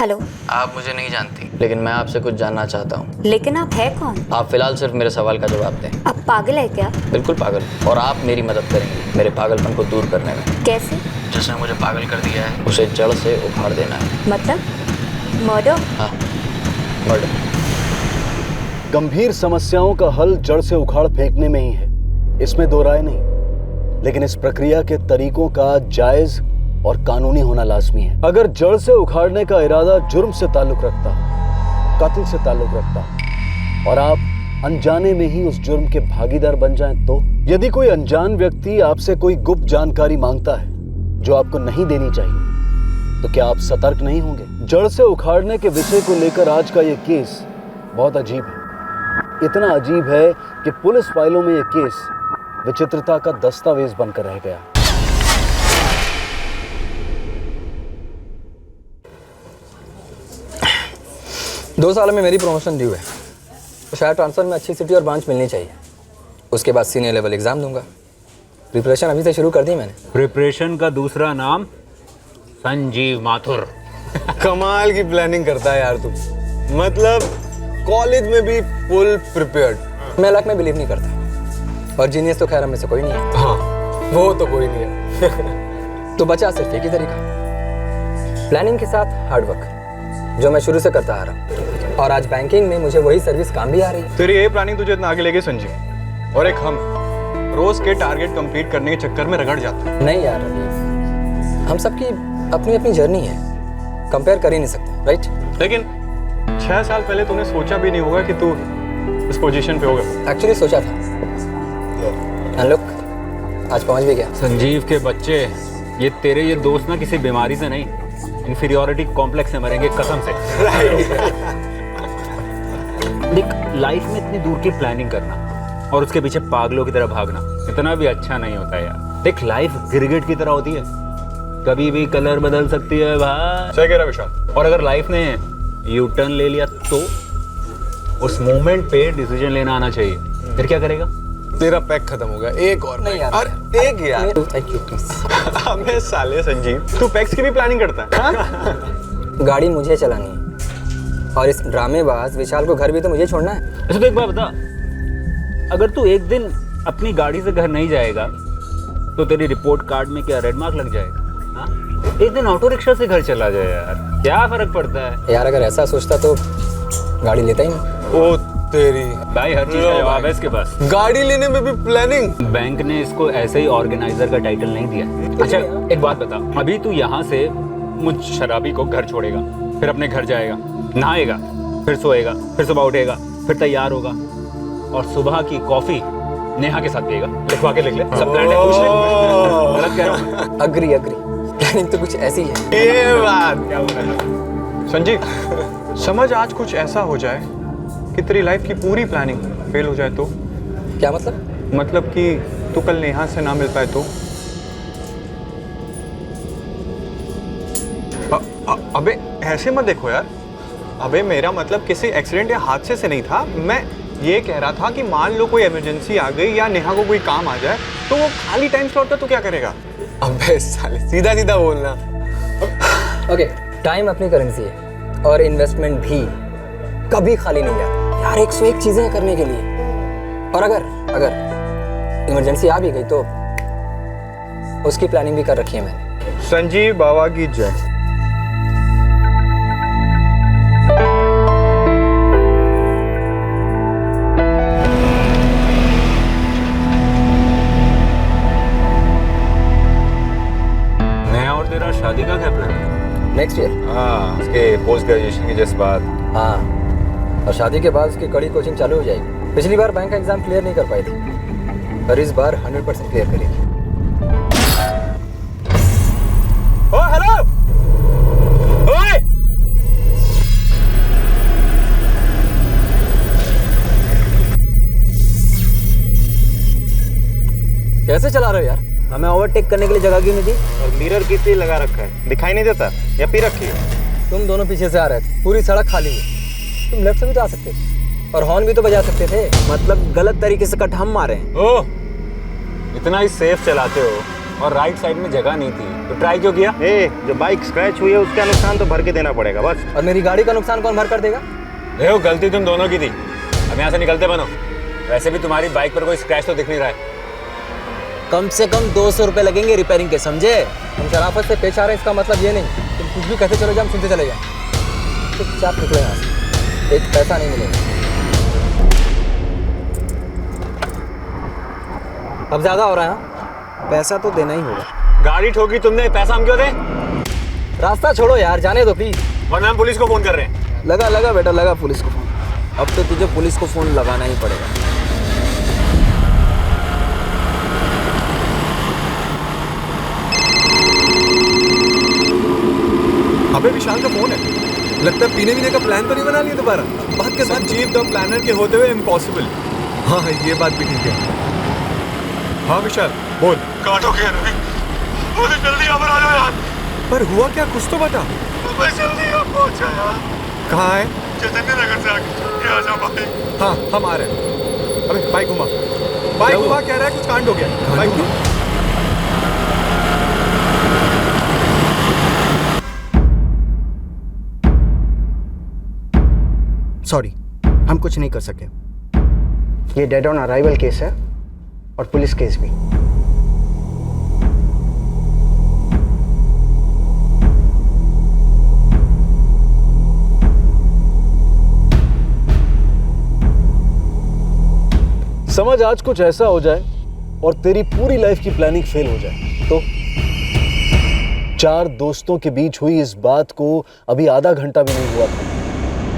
Hello. आप मुझे नहीं जानती, लेकिन मैं आपसे कुछ जानना चाहता हूँ। लेकिन आप है कौन? आप फिलहाल सिर्फ मेरे सवाल का जवाब दें। आप पागल है क्या? बिल्कुल पागल, और आप मेरी मदद करेंगी मेरे पागलपन को दूर करने में। कैसे? जिसने मुझे पागल कर दिया है उसे जड़ से उखाड़ देना है। मतलब मर्डर? हाँ, मर्डर। गंभीर समस्याओं का हल जड़ से उखाड़ फेंकने में ही है, इसमें दो राय नहीं। लेकिन इस प्रक्रिया के तरीकों का जायज और कानूनी होना लाजमी है। अगर जड़ से उखाड़ने का इरादा जुर्म से ताल्लुक रखता, कत्ल से ताल्लुक रखता और आप अनजाने में ही उस जुर्म के भागीदार बन जाएं तो? यदि कोई अनजान व्यक्ति आपसे कोई गुप्त जानकारी मांगता है जो आपको नहीं देनी चाहिए, तो क्या आप सतर्क नहीं होंगे? जड़ से उखाड़ने के विषय को लेकर आज का ये केस बहुत अजीब है। इतना अजीब है कि पुलिस फाइलों में यह केस विचित्रता का दस्तावेज बनकर रह गया। दो साल में मेरी प्रमोशन ड्यू है, तो शायद ट्रांसफर में अच्छी सिटी और ब्रांच मिलनी चाहिए। उसके बाद सीनियर लेवल एग्जाम दूंगा। प्रिपरेशन अभी से शुरू कर दी मैंने। प्रिपरेशन का दूसरा नाम संजीव माथुर। कमाल की प्लानिंग करता है यार तू। मतलब कॉलेज में भी फुल प्रिपेयर्ड। मैं लक में बिलीव नहीं करता, और जीनियस तो खैर हम में से कोई नहीं है। हाँ, वो तो कोई नहीं है। तो बचा सिर्फ एक ही तरीका, प्लानिंग के साथ हार्ड वर्क, जो मैं शुरू से करता आ रहा। और आज बैंकिंग में मुझे वही सर्विस काम भी आ रही है। तेरी ये प्लानिंग तुझे इतना आगे लेके संजीव, और एक हम रोज के टारगेट कंप्लीट करने के चक्कर में रगड़ जाते हैं। नहीं यार, अभी हम सबकी अपनी अपनी जर्नी है, कंपेयर कर ही नहीं सकते, राइट? लेकिन 6 साल पहले तूने सोचा भी नहीं होगा कि तू इस पोजीशन पे होगा। एक्चुअली सोचा था, एंड लुक, आज पहुंच भी गया। संजीव के बच्चे, ये तेरे ये दोस्त ना किसी बीमारी से नहीं, इंफीरियरिटी कॉम्प्लेक्स से मरेंगे कसम से। देख, लाइफ में इतनी दूर की प्लानिंग करना और उसके पीछे पागलों की तरह भागना इतना भी अच्छा नहीं होता यार। देख, लाइफ गिरगिट की तरह होती है, कभी भी कलर बदल सकती है भाई। सही कह रहा विशाल। और अगर लाइफ ने यू टर्न ले लिया तो उस मोमेंट पे डिसीजन लेना आना चाहिए। फिर क्या करेगा? तेरा पैक खत्म हो गया, एक और नहीं यार, और एक यार। Thank you please. अबे साले संजीव, तू पैक्स की भी प्लानिंग करता है? हाँ? गाड़ी मुझे चलानी है, और इस ड्रामेबाज विशाल को घर भी तो मुझे छोड़ना है। अच्छा तो एक बात बता, अगर तू एक दिन अपनी गाड़ी से घर नहीं जाएगा तो तेरी रिपोर्ट कार्ड में क्या रेड मार्क लग जाएगा? हाँ? एक दिन ऑटो रिक्शा से घर चला जाए यार, क्या फर्क पड़ता है यार अगर ऐसा सोचता तो गाड़ी लेता ही नहीं। ओ तेरी भाई, हर चीज का जवाब है इसके पास। गाड़ी लेने में भी प्लानिंग। बैंक ने इसको ऐसे ही ऑर्गेनाइजर का टाइटल नहीं दिया। अच्छा एक बात बता, अभी तू यहाँ से मुझ शराबी को घर छोड़ेगा, फिर अपने घर जाएगा, नहाएगा, फिर सोएगा, फिर सुबह उठेगा, फिर तैयार होगा, और सुबह की कॉफी नेहा के साथ पिएगा। लिखवा के लिख ले, सब प्लान है, पूछ ले। गलत कह रहा हूँ? अग्री, प्लानिंग तो कुछ ऐसी है। ये बात क्या बोल रहा है संजीव? समझ आज कुछ ऐसा हो जाए कि तेरी लाइफ की पूरी प्लानिंग फेल हो जाए तो? क्या मतलब? मतलब कि तू कल नेहा से ना मिल पाए तो? अबे ऐसे मत देखो यार। अबे मेरा मतलब किसी एक्सीडेंट या हादसे से नहीं था। मैं ये कह रहा था कि मान लो कोई इमरजेंसी आ गई या नेहा को कोई काम आ जाए तो वो खाली टाइम स्लॉट का तो क्या करेगा? अबे साले, सीधा सीधा बोलना। ओके, टाइम अपनी करेंसी है, और इन्वेस्टमेंट भी कभी खाली नहीं जाती यार। 101 चीजें हैं करने के लिए, और अगर इमरजेंसी आ भी गई तो उसकी प्लानिंग भी कर रखी है मैंने। संजीव बाबा की जय। नेहा और तेरा शादी का क्या प्लान है? Next year. हाँ, उसके पोस्ट ग्रेजुएशन के जस्ट बाद। हाँ, और शादी के बाद उसकी कड़ी कोचिंग चालू हो जाएगी। पिछली बार बैंक का एग्जाम क्लियर नहीं कर पाई थी, पर इस बार 100% क्लियर करेगी। ओ हेलो, ओए, कैसे चला रहे हो यार? हमें ओवरटेक करने के लिए जगह क्यों नहीं दी? और मिरर कितनी लगा रखा है, दिखाई नहीं देता या पी रखी है? तुम दोनों पीछे से आ रहे थे, पूरी सड़क खाली है। तुम लेफ्ट से भी तो आ सकते थे, और हॉर्न भी तो बजा सकते थे। मतलब गलत तरीके से कट हम मारे हैं। ओह, इतना ही सेफ चलाते हो और राइट साइड में जगह नहीं थी, तो ट्राई क्यों किया? जो बाइक स्क्रैच हुई है उसका नुकसान तो भर के देना पड़ेगा बस। और मेरी गाड़ी का नुकसान कौन भर कर देगा? देखो गलती तुम दोनों की थी, अब यहाँ से निकलते बनो। वैसे भी तुम्हारी बाइक पर कोई स्क्रैच तो दिख नहीं रहा है। कम से कम 200 रुपए लगेंगे रिपेयरिंग के, समझे? हम शराफत से पेश आ रहे हैं, इसका मतलब ये नहीं तुम कुछ भी कहते चले जाओ, हम सुनते चले जाओ। चुपचाप निकलो यहाँ से, एक पैसा नहीं मिलेगा। अब ज्यादा हो रहा है हाँ? पैसा तो देना ही होगा। गाड़ी ठोकी तुमने, पैसा हम क्यों दें? रास्ता छोड़ो यार, जाने दो प्लीज। वरना हम पुलिस को फोन कर रहे हैं। लगा बेटा, लगा पुलिस को फोन। अब तो तुझे पुलिस को फोन लगाना ही पड़ेगा। अबे विशाल का फोन है, लगता है पीने वीने का प्लान तो नहीं बना लिया दोबारा। बात के साथ जीव द प्लानर के होते हुए इम्पॉसिबल। हाँ ये बात भी ठीक है। हाँ विशाल बोल। काट हो गया रवि, मुझे जल्दी यहाँ पर आ जाओ यार। पर हुआ क्या, कुछ तो बता। मैं जल्दी यहाँ पहुँचा यार। कहाँ है? चैतन्य नगर से आगे आ जाओ भाई। हाँ हम आ रहे हैं। अबे बाइक घुमा, बाइक घुमा, कह रहा है कुछ कांड हो गया। बाइक घुमा। सॉरी, हम कुछ नहीं कर सके। ये डेड ऑन अराइवल केस है और पुलिस केस भी। समझ आज कुछ ऐसा हो जाए और तेरी पूरी लाइफ की प्लानिंग फेल हो जाए तो? 4 दोस्तों के बीच हुई इस बात को अभी आधा घंटा भी नहीं हुआ था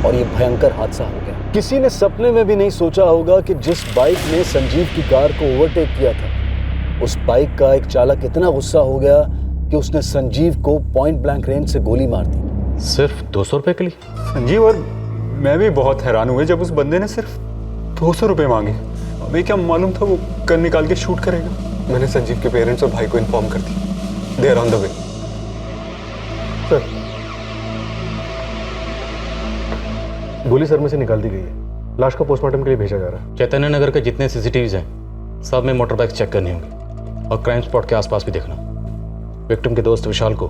और ये भयंकर हादसा हो गया। किसी ने सपने में भी नहीं सोचा होगा कि जिस बाइक ने संजीव की कार को ओवरटेक किया था, उस बाइक का एक चालक इतना गुस्सा हो गया कि उसने संजीव को पॉइंट ब्लैंक रेंज से गोली मार दी। सिर्फ 200 रुपए के लिए? संजीव और मैं भी बहुत हैरान हुए जब उस बंदे ने सिर्फ 200 रुपए मांगे। हमें क्या मालूम था वो गन निकाल के शूट करेगा। मैंने संजीव के पेरेंट्स और भाई को इन्फॉर्म कर दिया। They are on the way. Sir, गोली सर में से निकाल दी गई है। लाश को पोस्टमार्टम के लिए भेजा जा रहा है। चैतन्य नगर के जितने सीसीटीवीज हैं सब में मोटर बाइक चेक करनी होंगी और क्राइम स्पॉट के आसपास भी देखना। विक्टिम के दोस्त विशाल को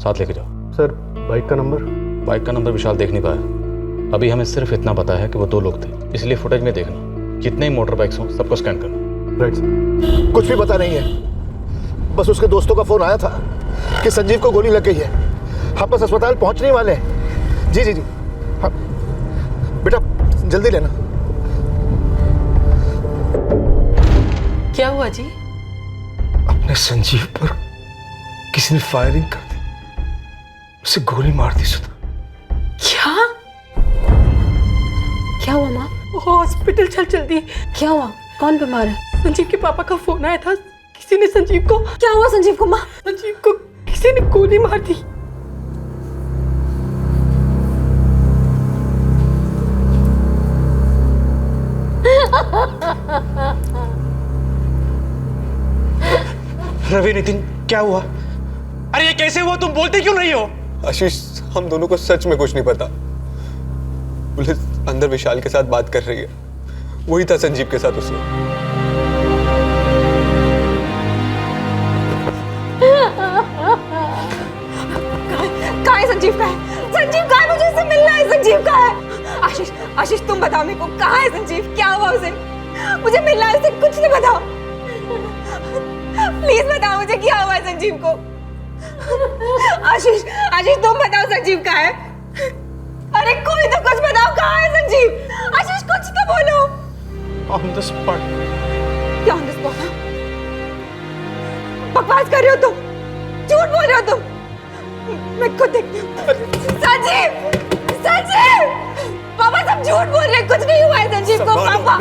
साथ लेके जाओ। सर बाइक का नंबर? बाइक का नंबर विशाल देख नहीं पाया। अभी हमें सिर्फ इतना पता है कि वो 2 लोग थे, इसलिए फुटेज में देखना। जितने ही मोटर बाइक्स हों सबको स्कैन करना। Right sir. कुछ भी पता नहीं है, बस उसके दोस्तों का फोन आया था कि संजीव को गोली लग गई है। हम बस अस्पताल पहुंचने वाले हैं। जी जी जी हाँ बेटा जल्दी लेना। क्या हुआ जी? अपने संजीव पर किसी ने फायरिंग कर दी, उसे गोली मार दी। सुधा क्या क्या हुआ माँ? हॉस्पिटल चल जल्दी। क्या हुआ? कौन बीमार है? संजीव के पापा का फोन आया था, किसी ने संजीव को। क्या हुआ संजीव को माँ? संजीव को किसी ने गोली मार दी। रवि नितिन क्या हुआ? अरे ये कैसे हुआ, तुम बोलते क्यों नहीं हो? आशीष हम दोनों को सच में कुछ नहीं पता। पुलिस अंदर विशाल के साथ बात कर रही है, वही था संजीव के साथ उसमें। कहाँ है संजीव? का है संजीव? कहाँ है? मुझे उससे मिलना है। संजीव कहाँ है? आशीष आशीष तुम बताओ मेरे को, कहाँ है संजीव? क्या हुआ उसे? मुझे मिलना है उससे, कुछ नहीं बताओ। प्लीज बताओ मुझे क्या हुआ है संजीव को। आशीष आशीष तुम बताओ संजीव कहाँ है? अरे कोई तो कुछ बताओ, कहाँ है संजीव? आशीष कुछ तो बोलो। On the spot. क्या ऑन द स्पॉट? बकवास कर रहे हो तुम, झूठ बोल रहे हो तुम। मैं खुद देखती हूँ। संजीव संजीव पापा सब झूठ बोल रहे हैं, कुछ नहीं हुआ है संजीव को। पापा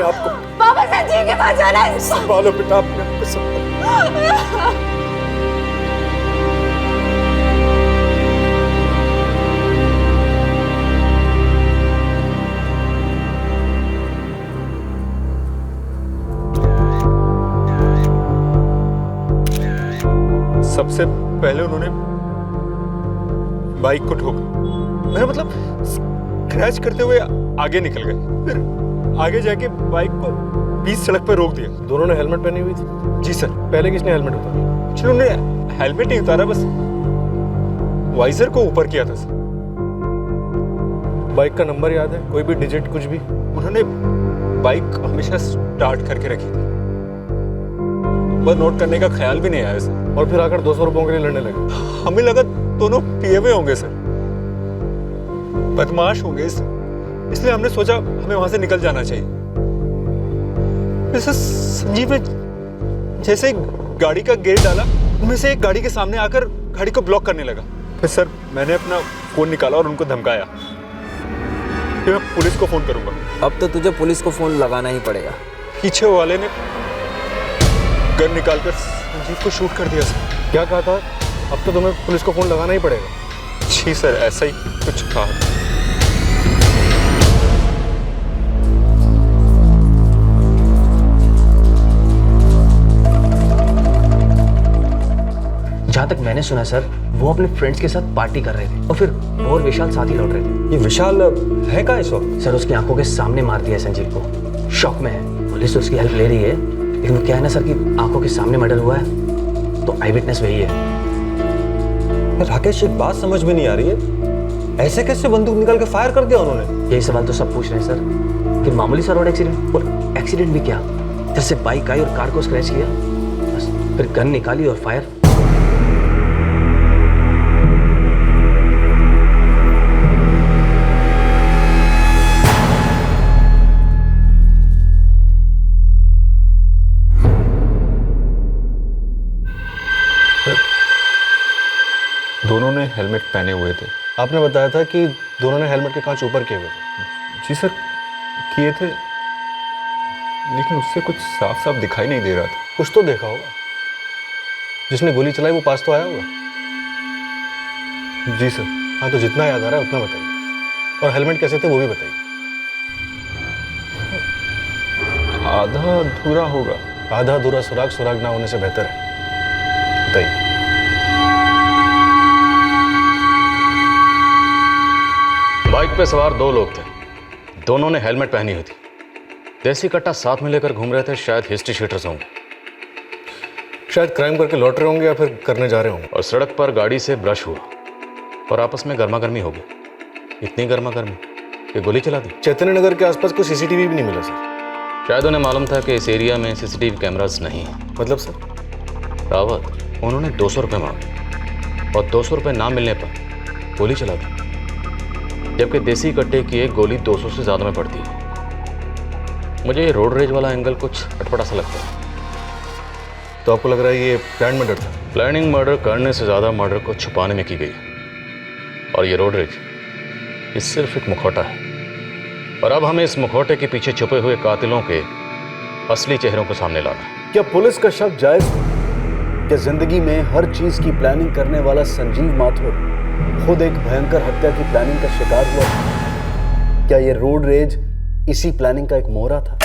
पापा संजीव के पास जाना है। संभालो बेटा अपने आप को, संभालो। सबसे पहले उन्होंने बाइक को ठोका, मेरा मतलब क्रैश करते हुए आगे निकल गए, फिर आगे जाके बाइक को बीच सड़क पर रोक दिया। दोनों ने हेलमेट पहनी हुई थी? जी सर। पहले किसने हेलमेट उतारा? एक्चुअली उन्होंने हेलमेट नहीं उतारा, बस वाइजर को ऊपर किया था सर। बाइक का नंबर याद है? कोई भी डिजिट कुछ भी? उन्होंने बाइक हमेशा स्टार्ट करके रखी थी, बस नोट करने का ख्याल भी नहीं आया सर। और फिर आकर 200 रुपयों के लिए लड़ने लगे। हमें लगा दोनों पिए हुए होंगे सर, बदमाश होंगे, इसलिए हमने सोचा हमें वहां से निकल जाना चाहिए। संजीव ने जैसे ही गाड़ी का गेट डाला, उनमें से एक गाड़ी के सामने आकर गाड़ी को ब्लॉक करने लगा। फिर सर मैंने अपना फोन निकाला और उनको धमकाया कि मैं पुलिस को फोन करूंगा। अब तो तुझे पुलिस को फोन लगाना ही पड़ेगा। पीछे वाले ने गन निकालकर संजीव को शूट कर दिया सर। क्या कहा था? अब तो तुम्हें पुलिस को फोन लगाना ही पड़ेगा। जी सर, ऐसा ही कुछ कहा। जहाँ तक मैंने सुना सर, वो अपने फ्रेंड्स के साथ पार्टी कर रहे थे और फिर वो और विशाल साथ ही लौट रहे थे। ये विशाल है कहाँ इस वक्त? सर उसकी आंखों के सामने मार दिया संजीव को। शॉक में है। पुलिस उसकी हेल्प ले रही है, लेकिन वो क्या है ना सर कि आंखों के सामने मर्डर हुआ है तो आई विटनेस वही है। राकेश, एक बात समझ में नहीं आ रही है, ऐसे कैसे बंदूक निकाल के फायर कर दिया उन्होंने? यही सवाल तो सब पूछ रहे हैं सर कि मामूली सा रोड एक्सीडेंट, और एक्सीडेंट भी क्या, इधर से बाइक आई और कार को स्क्रैच किया, बस फिर गन निकाली और फायर। दोनों ने हेलमेट पहने हुए थे। आपने बताया था कि दोनों ने हेलमेट के कांच ऊपर किए हुए थे। जी सर, किए थे, लेकिन उससे कुछ साफ साफ दिखाई नहीं दे रहा था। कुछ तो देखा होगा। जिसने गोली चलाई वो पास तो आया होगा। जी सर। हाँ, तो जितना याद आ रहा है उतना बताइए, और हेलमेट कैसे थे वो भी बताइए। आधा अधूरा होगा। आधा अधूरा सुराग सुराग ना होने से बेहतर है। बताइए। बाइक पे सवार 2 लोग थे, दोनों ने हेलमेट पहनी हुई थी। देसी कट्टा साथ में लेकर घूम रहे थे, शायद हिस्ट्री शीटर्स होंगे। शायद क्राइम करके लौट रहे होंगे या फिर करने जा रहे होंगे। और सड़क पर गाड़ी से ब्रश हुआ और आपस में गर्मा गर्मी हो गई। इतनी गर्मा गर्मी कि गोली चला दी। चैतन्य नगर के आसपास कोई सीसीटीवी भी नहीं मिला सर। शायद उन्हें मालूम था कि इस एरिया में सीसीटीवी कैमरास नहीं है। मतलब सर? रावत, उन्होंने 200 रुपये मांगे और 200 रुपये ना मिलने पर गोली चला दी, जबकि देसी कट्टे की एक गोली 200 से ज़्यादा में पड़ती है। मुझे ये रोड रेज वाला एंगल कुछ अटपटा सा लगता है। तो आपको लग रहा है ये प्लान मर्डर था? प्लानिंग मर्डर करने से ज़्यादा मर्डर को छुपाने में की गई। और ये रोड रेज, ये सिर्फ एक मुखौटा है, और अब हमें इस मुखौटे के पीछे छुपे हुए कातिलों के असली चेहरों को सामने लाना है। क्या पुलिस का शक जायज है? क्या जिंदगी में हर चीज की प्लानिंग करने वाला संजीव माथुर खुद एक भयंकर हत्या की प्लानिंग का शिकार हुआ? क्या ये रोड रेज इसी प्लानिंग का एक मोहरा था?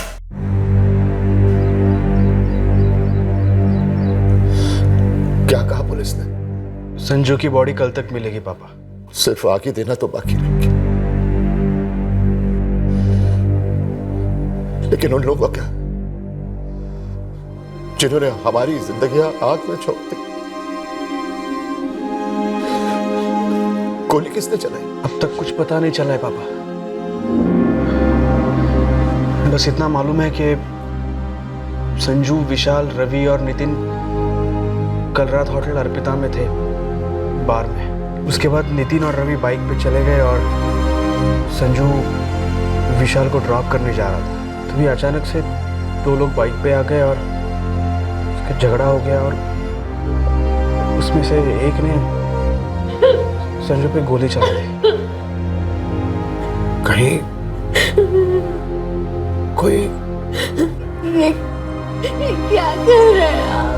क्या कहा पुलिस ने? संजू की बॉडी कल तक मिलेगी पापा। सिर्फ आगे देना तो बाकी रह गया, लेकिन उन लोगों का क्या, जिन्होंने हमारी जिंदगियां आग में झोंक दी? गोली किसने चलाई? अब तक कुछ पता नहीं चला है पापा। बस इतना मालूम है कि संजू, विशाल, रवि और नितिन कल रात होटल अर्पिता में थे, बार में। उसके बाद नितिन और रवि बाइक पे चले गए और संजू विशाल को ड्रॉप करने जा रहा था। तभी अचानक से 2 लोग बाइक पे आ गए और उसका झगड़ा हो गया, और उसमें से एक ने संजू पे गोली चला दी। कहीं कोई ये क्या कर रहे हैं आप?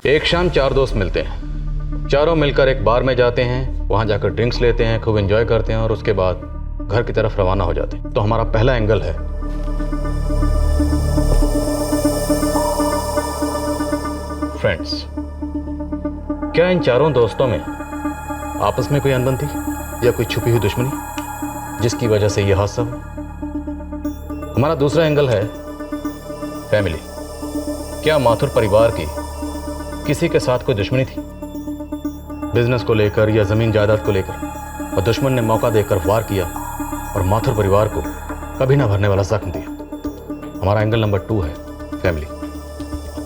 एक शाम 4 दोस्त मिलते हैं। चारों मिलकर एक बार में जाते हैं, वहां जाकर ड्रिंक्स लेते हैं, खूब एंजॉय करते हैं और उसके बाद घर की तरफ रवाना हो जाते। तो हमारा पहला एंगल है फ्रेंड्स। क्या इन चारों दोस्तों में आपस में कोई अनबन थी या कोई छुपी हुई दुश्मनी जिसकी वजह से यह हादसा हुआ? हमारा दूसरा एंगल है फैमिली। क्या माथुर परिवार की किसी के साथ कोई दुश्मनी थी, बिजनेस को लेकर या जमीन जायदाद को लेकर, और दुश्मन ने मौका देकर वार किया और माथुर परिवार को कभी ना भरने वाला जख्म दिया? हमारा एंगल नंबर 2 है फैमिली।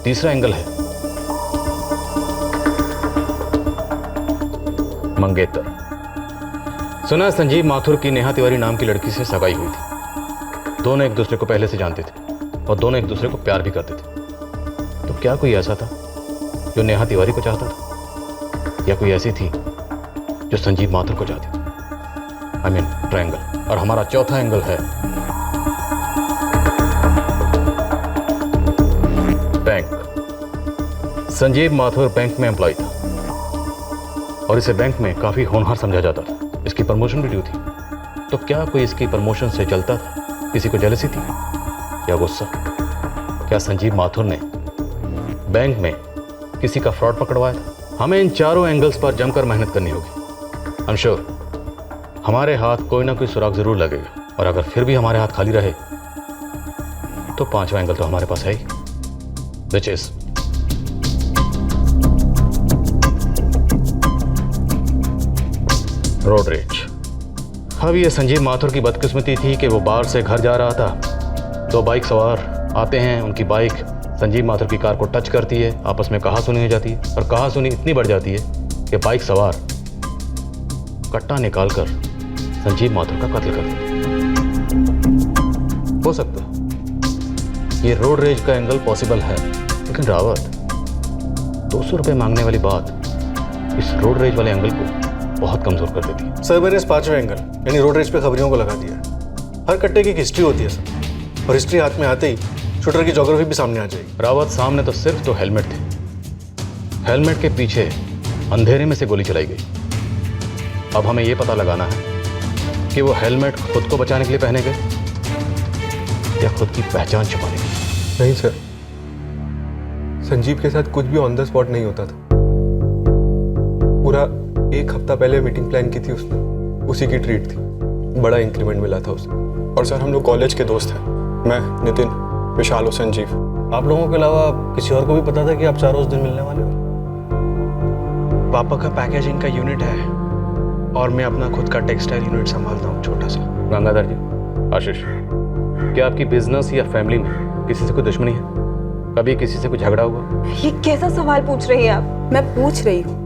तीसरा एंगल है मंगेतर। सुना संजीव माथुर की नेहा तिवारी नाम की लड़की से सगाई हुई थी। दोनों एक दूसरे को पहले से जानते थे और दोनों एक दूसरे को प्यार भी करते थे। तो क्या कोई ऐसा था जो नेहा तिवारी को चाहता था, या कोई ऐसी थी जो संजीव माथुर को चाहती थी? I mean triangle. और हमारा चौथा एंगल है बैंक। संजीव माथुर बैंक में एम्प्लॉय था और इसे बैंक में काफी होनहार समझा जाता था। इसकी प्रमोशन भी ड्यू थी। तो क्या कोई इसकी प्रमोशन से जलता था? किसी को जेलसी थी या गुस्सा? क्या संजीव माथुर ने बैंक में किसी का फ्रॉड पकड़वाया था? हमें इन चारों एंगल्स पर जमकर मेहनत करनी होगी। आई एम श्योर हमारे हाथ कोई ना कोई सुराग जरूर लगेगा, और अगर फिर भी हमारे हाथ खाली रहे तो पांचवा एंगल तो हमारे पास है ही, विच इज रोड रेज। अब ये संजीव माथुर की बदकिस्मती थी कि वो बाहर से घर जा रहा था। 2 बाइक सवार आते हैं, उनकी बाइक संजीव माथुर की कार को टच करती है, आपस में कहासुनी हो जाती है, और कहासुनी इतनी बढ़ जाती है कि बाइक सवार कट्टा निकालकर संजीव माथुर का कत्ल कर देते। हो सकता है ये रोड रेज का एंगल पॉसिबल है, लेकिन रावत 200 रुपये मांगने वाली बात इस रोड रेज वाले एंगल को बहुत कमजोर कर देती है। सर मैंने इस 5वें एंगल यानी रोड रेज पे खबरियों को लगा दिया। हर कट्टे की एक हिस्ट्री होती है सर, और हिस्ट्री हाथ में आते ही शूटर की ज्योग्राफी भी सामने आ जाएगी। रावत सामने तो सिर्फ 2 हेलमेट थे। हेलमेट के पीछे अंधेरे में से गोली चलाई गई। अब हमें यह पता लगाना है कि वो हेलमेट खुद को बचाने के लिए पहने गए या खुद की पहचान छुपाने के लिए। नहीं सर, संजीव के साथ कुछ भी ऑन द स्पॉट नहीं होता था। पूरा 1 हफ्ता पहले मीटिंग प्लान की थी उसने, उसी की ट्रीट थी। बड़ा इंक्रीमेंट मिला था उसे। और सर हम लोग कॉलेज के दोस्त हैं, मैं, नितिन, विशाल और संजीव। आप लोगों के अलावा किसी और को भी पता था कि आप चारों उस दिन मिलने वाले हो? पापा का पैकेजिंग का यूनिट है और मैं अपना खुद का टेक्सटाइल यूनिट संभालता हूँ, छोटा सा। गंगाधर जी, आशीष, क्या आपकी बिजनेस या फैमिली में किसी से कोई दुश्मनी है? कभी किसी से कोई झगड़ा हुआ? ये कैसा सवाल पूछ रही हैं आप? मैं पूछ रही हूँ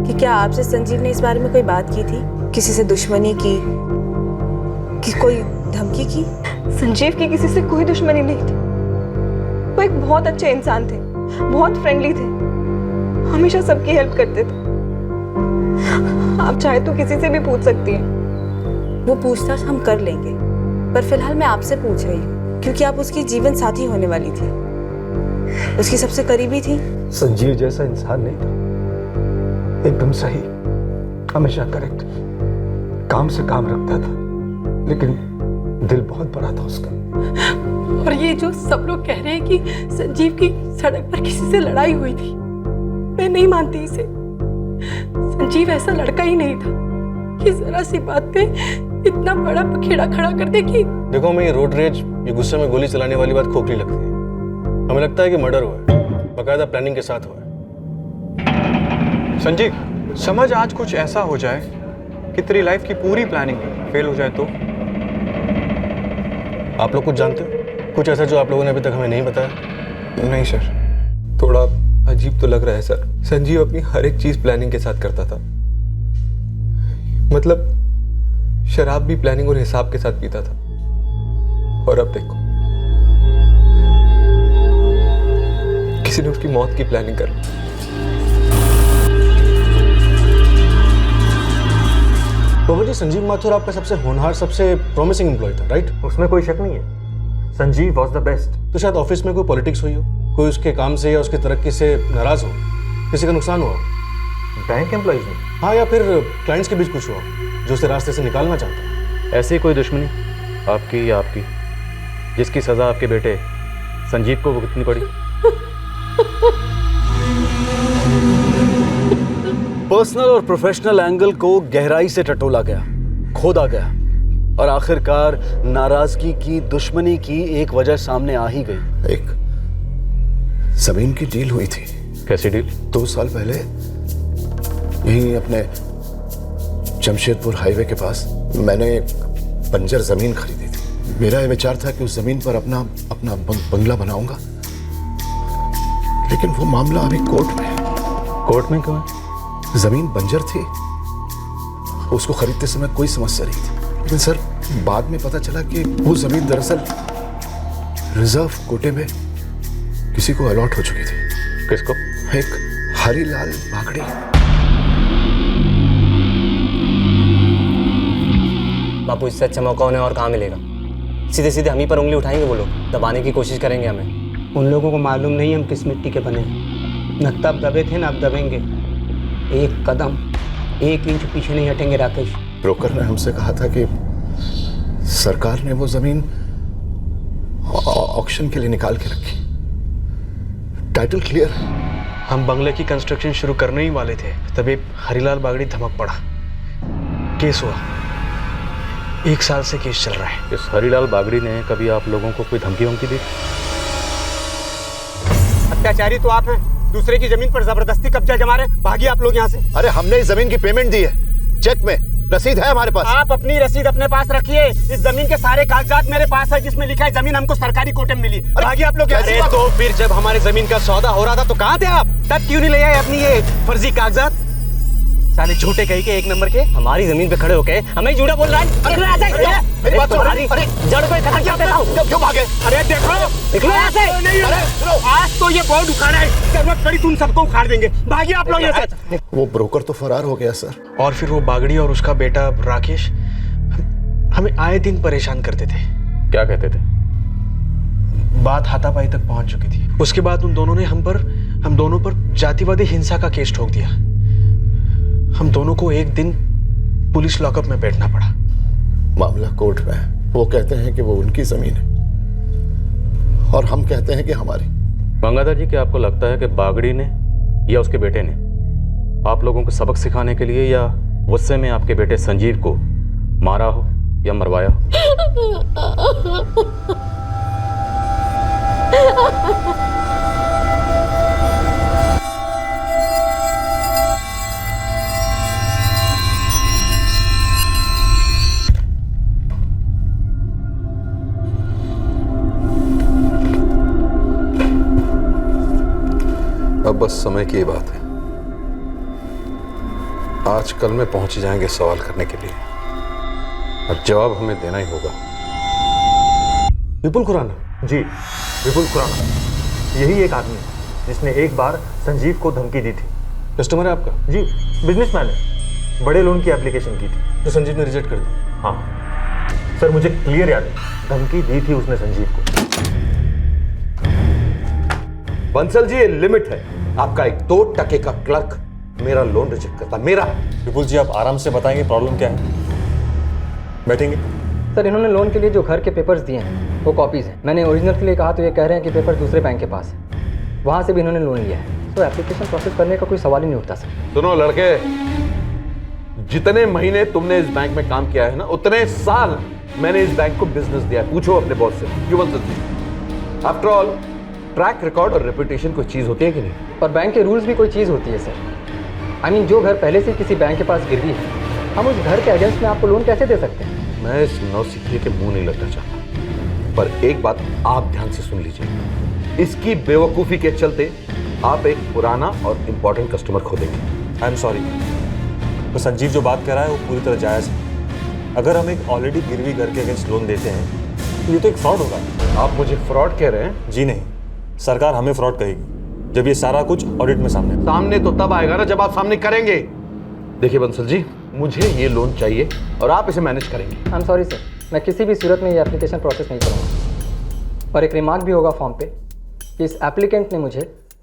कि क्या आपसे संजीव ने इस बारे में कोई बात की थी? किसी से दुश्मनी की, कि कोई धमकी की? संजीव की किसी से कोई दुश्मनी नहीं थी। वो एक बहुत अच्छे इंसान थे, बहुत फ्रेंडली थे, हमेशा सबकी हेल्प करते थे। आप चाहे तो किसी से भी पूछ सकती हैं। वो पूछताछ हम कर लेंगे, पर फिलहाल मैं आपसे पूछ रही हूँ क्योंकि आप उसकी जीवन साथी होने वाली थी, उसकी सबसे करीबी थी। संजीव जैसा इंसान नहीं था, एकदम सही, हमेशा करेक्ट, काम से काम रखता था, लेकिन दिल बहुत बड़ा था उसका। और ये जो सब लोग कह रहे हैं कि संजीव की सड़क पर किसी से लड़ाई हुई थी, मैं नहीं मानती इसे। संजीव ऐसा लड़का ही नहीं था कि जरा सी बात पे इतना बड़ा पखेड़ा खड़ा कर दे कि। देखो हमें ये रोड रेज, ये गुस्से में गोली चलाने वाली बात खोखली लगती है। हमें लगता है कि मर्डर हुआ है, बाकायदा प्लानिंग के साथ हुआ है। संजीव, समझ आज कुछ ऐसा हो जाए कि तेरी लाइफ की पूरी प्लानिंग फेल हो जाए तो? आप लोग कुछ जानते हो? कुछ ऐसा जो आप लोगों ने अभी तक हमें नहीं बताया? नहीं सर, थोड़ा अजीब तो लग रहा है सर। संजीव अपनी हर एक चीज प्लानिंग के साथ करता था। मतलब शराब भी प्लानिंग और हिसाब के साथ पीता था। और अब देखो, किसी ने उसकी मौत की प्लानिंग कर ली। बाबा जी, संजीव माथुर आपका सबसे होनहार, सबसे प्रॉमिसिंग एम्प्लॉय था, राइट? उसमें कोई शक नहीं है, संजीव वॉज द बेस्ट। तो शायद ऑफिस में कोई पॉलिटिक्स हुई हो, कोई उसके काम से या उसकी तरक्की से नाराज हो, किसी का नुकसान हुआ? बैंक एम्प्लॉइज में? हाँ, या फिर क्लाइंट्स के बीच कुछ हुआ जो उसे रास्ते से निकालना चाहता है। ऐसी कोई दुश्मनी आपकी या आपकी जिसकी सज़ा आपके बेटे संजीव को भुगतनी पड़ी? पर्सनल और प्रोफेशनल एंगल को गहराई से टटोला गया, खोदा गया और आखिरकार नाराजगी की, दुश्मनी की एक वजह सामने आ ही गई। एक जमीन की डील हुई थी। कैसी डील? 2 साल पहले यहीं अपने जमशेदपुर हाईवे के पास मैंने एक बंजर जमीन खरीदी थी। मेरा यह विचार था कि उस जमीन पर अपना बंगला बनाऊंगा, लेकिन वो मामला अभी कोर्ट में है। कोर्ट में क्यों है? जमीन बंजर थी, उसको खरीदते समय कोई समस्या नहीं थी, लेकिन सर बाद में पता चला कि वो जमीन दरअसल रिजर्व कोटे में किसी को अलॉट हो चुकी थी। किसको? एक हरीलाल बागड़ी। बापू, इससे अच्छा मौका उन्हें और कहाँ मिलेगा? सीधे सीधे हम ही पर उंगली उठाएंगे वो लोग, दबाने की कोशिश करेंगे हमें। उन लोगों को मालूम नहीं हम किस मिट्टी के बने हैं। न तब दबे थे न अब दबेंगे। एक कदम 1 इंच पीछे नहीं हटेंगे राकेश। ब्रोकर ने हमसे कहा था कि सरकार ने वो जमीन ऑक्शन के लिए निकाल के रखी, टाइटल क्लियर है। हम बंगले की कंस्ट्रक्शन शुरू करने ही वाले थे, तभी हरीलाल बागड़ी धमक पड़ा। केस हुआ, 1 साल से केस चल रहा है। इस हरीलाल बागड़ी ने कभी आप लोगों को कोई धमकी वमकी दी? अत्याचारी तो आप हैं, दूसरे की जमीन पर जबरदस्ती कब्जा जमा रहे। भागिए आप लोग यहाँ से। अरे हमने इस जमीन की पेमेंट दी है, चेक में रसीद है हमारे पास। आप अपनी रसीद अपने पास रखिए। इस जमीन के सारे कागजात मेरे पास है, जिसमें लिखा है जमीन हमको सरकारी कोटे में मिली। भागिए आप लोग। अरे तो फिर जब हमारे जमीन का सौदा हो रहा था तो कहाँ थे आप? तब क्यों नहीं ले आए अपनी ये फर्जी कागजात? साले झूठे कहीं के 1 नंबर के। हमारी जमीन पे खड़े होके हमें झूठा बोल रहा है। जड़ को इकट्ठा क्या देता हूँ। क्यों भागे? अरे देखो, निकलो यहाँ से। आज तो ये बोर्ड उखाड़ा है, जरूरत पड़ी तुम सबको उखाड़ देंगे। भागिए आप लोग यहाँ से। वो ब्रोकर तो फरार हो गया सर। और फिर वो बागड़ी और उसका बेटा राकेश हमें आए दिन परेशान करते थे। क्या कहते थे? बात हाथापाई तक पहुंच चुकी थी। उसके बाद उन दोनों ने हम दोनों पर जातिवादी हिंसा का केस ठोक दिया। हम दोनों को एक दिन पुलिस लॉकअप में बैठना पड़ा। मामला कोर्ट में है। वो कहते हैं कि वो उनकी जमीन है और हम कहते हैं कि हमारी। गंगाधर जी, क्या आपको लगता है कि बागड़ी ने या उसके बेटे ने आप लोगों को सबक सिखाने के लिए या गुस्से में आपके बेटे संजीव को मारा हो या मरवाया हो? अब बस समय की बात है। आज कल में पहुंच जाएंगे सवाल करने के लिए, अब जवाब हमें देना ही होगा। विपुल खुराना? जी, विपुल खुराना। यही एक आदमी है जिसने एक बार संजीव को धमकी दी थी। कस्टमर है आपका? जी, बिजनेसमैन है। बड़े लोन की एप्लीकेशन की थी तो संजीव ने रिजेक्ट कर दी। हाँ सर, मुझे क्लियर याद है, धमकी दी थी उसने संजीव को। बंसल जी, ये लिमिट है। आपका एक 2 टके का क्लर्क मेरा लोन रिजेक्ट करता, मेरा। विपुल जी, आप आराम से बताएंगे प्रॉब्लम क्या है? बैठेंगे। सर, इन्होंने लोन के लिए जो घर के पेपर्स दिए हैं वो कॉपीज़ हैं। मैंने ओरिजिनल के लिए कहा तो ये कह रहे हैं कि पेपर दूसरे बैंक के पास है, वहाँ से भी इन्होंने लोन लिया है। तो एप्लीकेशन प्रोसेस करने का कोई सवाल ही नहीं उठता सर। सुनो लड़के, जितने महीने तुमने इस बैंक में काम किया है ना, उतने साल मैंने इस बैंक को बिजनेस दिया है। पूछो अपने बॉस से, क्यों Bansal ji? After all track record और रेपुटेशन कोई चीज़ होती है कि नहीं? और बैंक के रूल्स भी कोई चीज़ होती है सर। आई मीन, जो घर पहले से किसी बैंक के पास गिरवी है, हम उस घर के अगेंस्ट में आपको लोन कैसे दे सकते हैं? मैं इस नौसिखिए के मुंह नहीं लगना चाहता, पर एक बात आप ध्यान से सुन लीजिए। इसकी बेवकूफ़ी के चलते आप एक पुराना और इम्पोर्टेंट कस्टमर खो देंगे। आई एम सॉरी, तो संजीव जो बात कर रहा है वो पूरी तरह जायज़ है। अगर हम एक ऑलरेडी गिरवी घर के अगेंस्ट लोन देते हैं तो ये तो एक फ्रॉड होगा। आप मुझे फ्रॉड कह रहे हैं? जी नहीं, सरकार हमें फ्रॉड कहेगी जब ये सारा कुछ ऑडिट में सामने तो तब आएगा ना जब आप सामने करेंगे। देखिए बंसल जी, मुझे ये लोन चाहिए और आप इसे मैनेज करेंगे। आई एम सॉरी सर, मैं किसी भी सूरत में ये एप्लीकेशन प्रोसेस नहीं करूँगा। और एक रिमार्क भी होगा फॉर्म पे कि इस एप्लीकेंट ने मुझे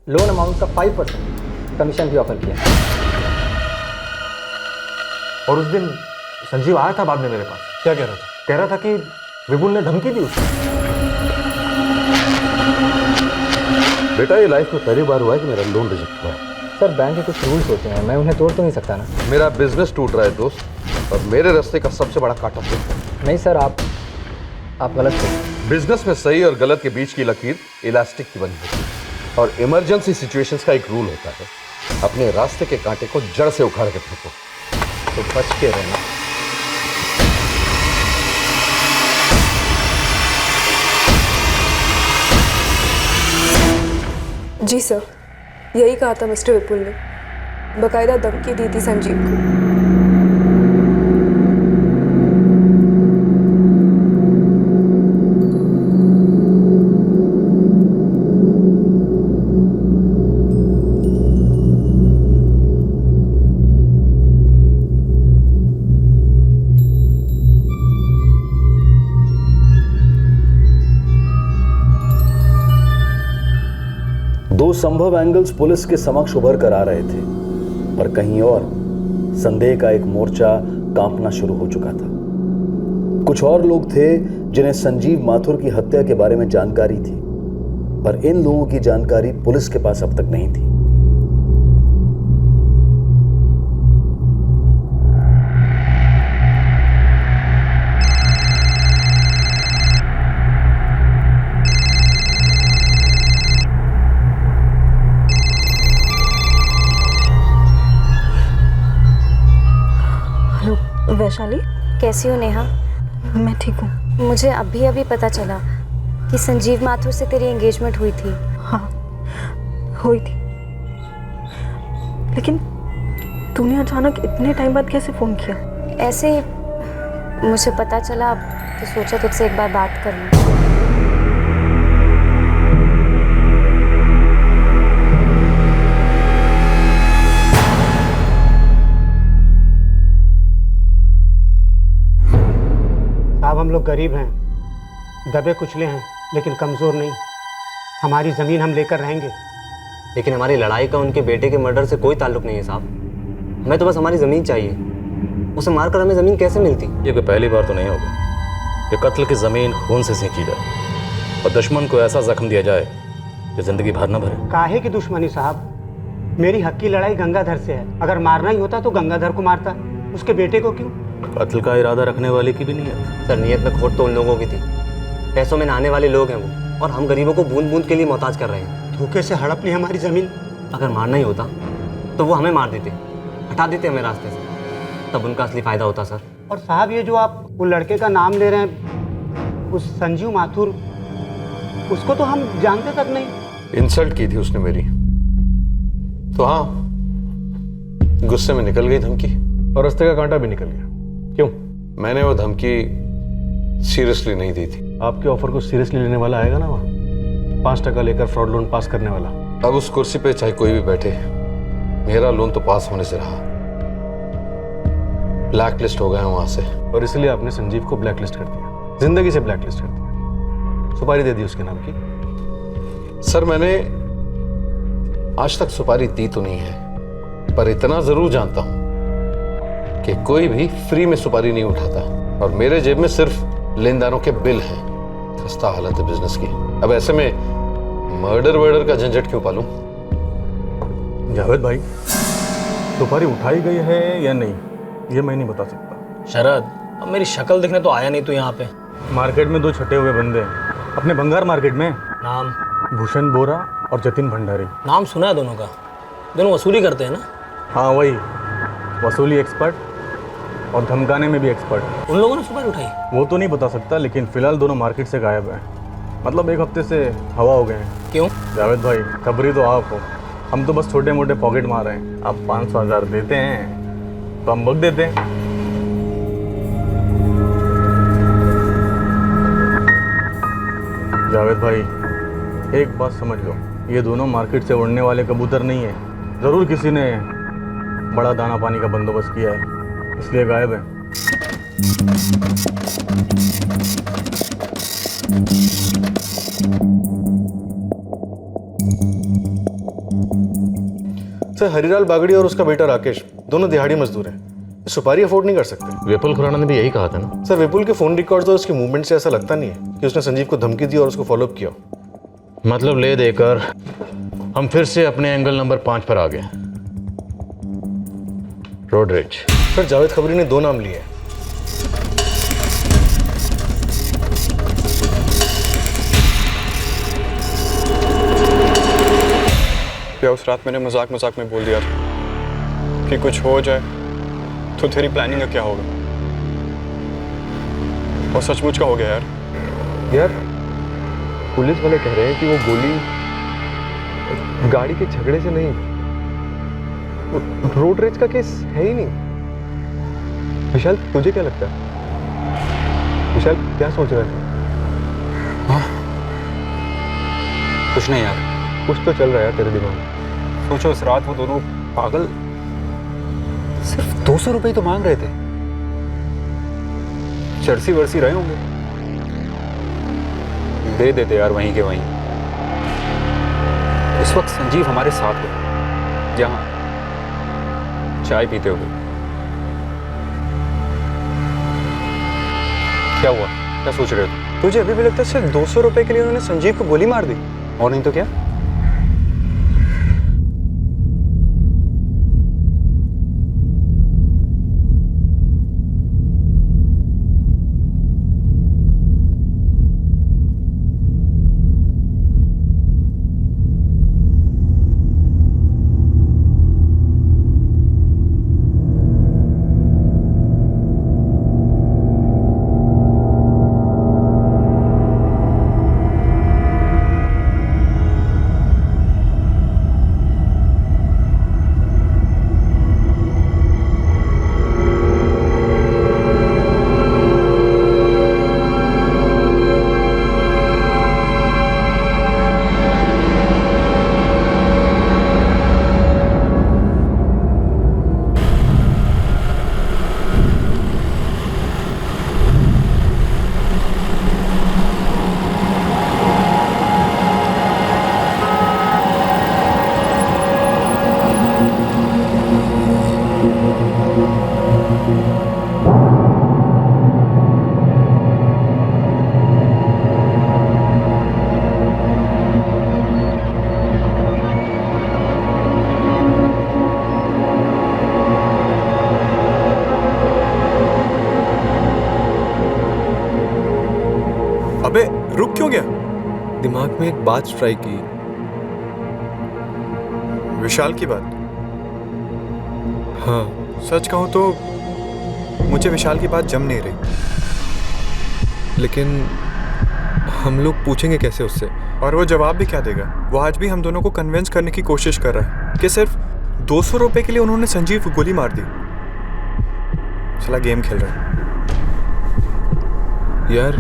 लोन अमाउंट का 5% कमीशन भी ऑफर किया। और उस दिन संजीव आया था बाद में मेरे पास। क्या कह रहा था? कह रहा था कि विपुल ने धमकी दी उसे। बेटा, ये लाइफ में पहली बार हुआ है कि मेरा लोन रिजेक्ट हुआ है। सर बैंक के कुछ रूल्स होते हैं, मैं उन्हें तोड़ तो नहीं सकता ना। मेरा बिजनेस टूट रहा है दोस्त, और मेरे रास्ते का सबसे बड़ा कांटा तुम हो। नहीं सर, आप गलत हो। बिजनेस में सही और गलत के बीच की लकीर इलास्टिक की बनी होती है, और इमरजेंसी सिचुएशंस का एक रूल होता है, अपने रास्ते के कांटे को जड़ से उखाड़ के फेंको। तो बच के रहना। जी सर, यही कहा था मिस्टर विपुल ने, बकायदा धमकी दी थी संजीव को। दो संभव एंगल्स पुलिस के समक्ष उभर कर आ रहे थे, पर कहीं और संदेह का एक मोर्चा कांपना शुरू हो चुका था। कुछ और लोग थे जिन्हें संजीव माथुर की हत्या के बारे में जानकारी थी, पर इन लोगों की जानकारी पुलिस के पास अब तक नहीं थी। वैशाली, कैसी हो नेहा? मैं ठीक हूँ। मुझे अभी पता चला कि संजीव माथुर से तेरी एंगेजमेंट हुई थी। हाँ, हुई थी। लेकिन तूने अचानक इतने टाइम बाद कैसे फ़ोन किया? ऐसे ही मुझे पता चला, तो सोचा तुझसे एक बार बात कर लूँ। साहब, हम लोग गरीब हैं, दबे कुचले हैं, लेकिन कमज़ोर नहीं। हमारी ज़मीन हम लेकर रहेंगे। लेकिन हमारी लड़ाई का उनके बेटे के मर्डर से कोई ताल्लुक नहीं है साहब। हमें तो बस हमारी ज़मीन चाहिए। उसे मारकर हमें ज़मीन कैसे मिलती? ये कोई पहली बार तो नहीं होगा कि कत्ल की ज़मीन खून से सेंकी जाए और दुश्मन को ऐसा जख्म दिया जाए जो ज़िंदगी भर न भरे। काहे की दुश्मनी साहब? मेरी हक की लड़ाई गंगाधर से है। अगर मारना ही होता तो गंगाधर को मारता, उसके बेटे को क्यों? कत्ल का इरादा रखने वाले की भी नीयत। सर, नीयत में खोट तो उन लोगों की थी। पैसों में नहाने वाले लोग हैं वो, और हम गरीबों को बूंद बूंद के लिए मोहताज कर रहे हैं। धोखे से हड़प ली हमारी ज़मीन। अगर मारना ही होता तो वो हमें मार देते, हटा देते हमें रास्ते से, तब उनका असली फ़ायदा होता सर। और साहब, ये जो आप वो लड़के का नाम ले रहे हैं, उस संजीव माथुर, उसको तो हम जानते तक नहीं। इंसल्ट की थी उसने मेरी, तो हाँ, गुस्से में निकल गई धमकी, और रास्ते का कांटा भी निकल गया। क्यों? मैंने वो धमकी सीरियसली नहीं दी थी। आपके ऑफर को सीरियसली लेने वाला आएगा ना वहाँ, 5% लेकर फ्रॉड लोन पास करने वाला। अब उस कुर्सी पे चाहे कोई भी बैठे, मेरा लोन तो पास होने से रहा। ब्लैक लिस्ट हो गया वहां से, और इसलिए आपने संजीव को ब्लैक लिस्ट कर दिया, जिंदगी से ब्लैक लिस्ट कर दिया। सुपारी दे दी उसके नाम की। सर, मैंने आज तक सुपारी दी तो नहीं है, पर इतना जरूर जानता हूं कि कोई भी फ्री में सुपारी नहीं उठाता, और मेरे जेब में सिर्फ लेनदारों के बिल हैं। खस्ता हालत है बिजनेस की। अब ऐसे में मर्डर वर्डर का झंझट क्यों पालूं? जावेद भाई, सुपारी उठाई गई है या नहीं, ये मैं नहीं बता सकता। शरद, अब मेरी शक्ल दिखने तो आया नहीं तू यहाँ पे। मार्केट में 2 छटे हुए बंदे हैं, अपने भंगार मार्केट में। नाम? भूषण बोरा और जतिन भंडारी। नाम सुना है दोनों का। दोनों वसूली करते हैं ना? हाँ वही, वसूली एक्सपर्ट और धमकाने में भी एक्सपर्ट। उन लोगों ने सुपारी उठाई? वो तो नहीं बता सकता, लेकिन फिलहाल दोनों मार्केट से गायब हैं। मतलब 1 हफ्ते से हवा हो गए हैं। क्यों? जावेद भाई, खबरी तो आप हो, हम तो बस छोटे मोटे पॉकेट मार रहे हैं। आप 500,000 देते हैं तो हम बक देते हैं। जावेद भाई, एक बात समझ लो, ये दोनों मार्केट से उड़ने वाले कबूतर नहीं है। ज़रूर किसी ने बड़ा दाना पानी का बंदोबस्त किया है, इसलिए गायब है। सर, हरिलाल बागड़ी और उसका बेटा राकेश दोनों दिहाड़ी मजदूर हैं। सुपारी अफोर्ड नहीं कर सकते। विपुल खुराना ने भी यही कहा था ना। सर विपुल के फोन रिकॉर्ड्स और उसकी मूवमेंट से ऐसा लगता नहीं है कि उसने संजीव को धमकी दी और उसको फॉलोअप किया। मतलब ले देकर हम फिर से अपने एंगल नंबर 5 पर आ गए। रोडरिच। सर जावेद खबरी ने 2 नाम लिए हैं। क्या उस रात मैंने मजाक मजाक में बोल दिया था कि कुछ हो जाए तो तेरी प्लानिंग का क्या होगा, और सचमुच का हो गया यार पुलिस वाले कह रहे हैं कि वो गोली गाड़ी के झगड़े से नहीं, रोड रेज का केस है ही नहीं। विशाल तुझे क्या लगता है? विशाल क्या सोच रहा है? कुछ नहीं यार, कुछ तो चल रहा है तेरे दिमाग में। सोचो इस रात वो दोनों पागल सिर्फ 200 रुपए तो मांग रहे थे, चरसी वर्सी रहे होंगे, दे देते यार वहीं के वहीं। उस वक्त संजीव हमारे साथ हो, जहां चाय पीते हुए। क्या हुआ, क्या सोच रहे हो? तुझे अभी भी लगता है सिर्फ 200 रुपए के लिए उन्होंने संजीव को गोली मार दी? और नहीं तो क्या। अबे रुक क्यों गया? दिमाग में एक बात स्ट्राइक की। विशाल की बात? हाँ। सच कहूं तो मुझे विशाल की बात जम नहीं रही। लेकिन हम लोग पूछेंगे कैसे उससे? और वो जवाब भी क्या देगा? वो आज भी हम दोनों को कन्विंस करने की कोशिश कर रहा है कि सिर्फ 200 रुपए के लिए उन्होंने संजीव को गोली मार दी। साला गेम खेल रहा है यार।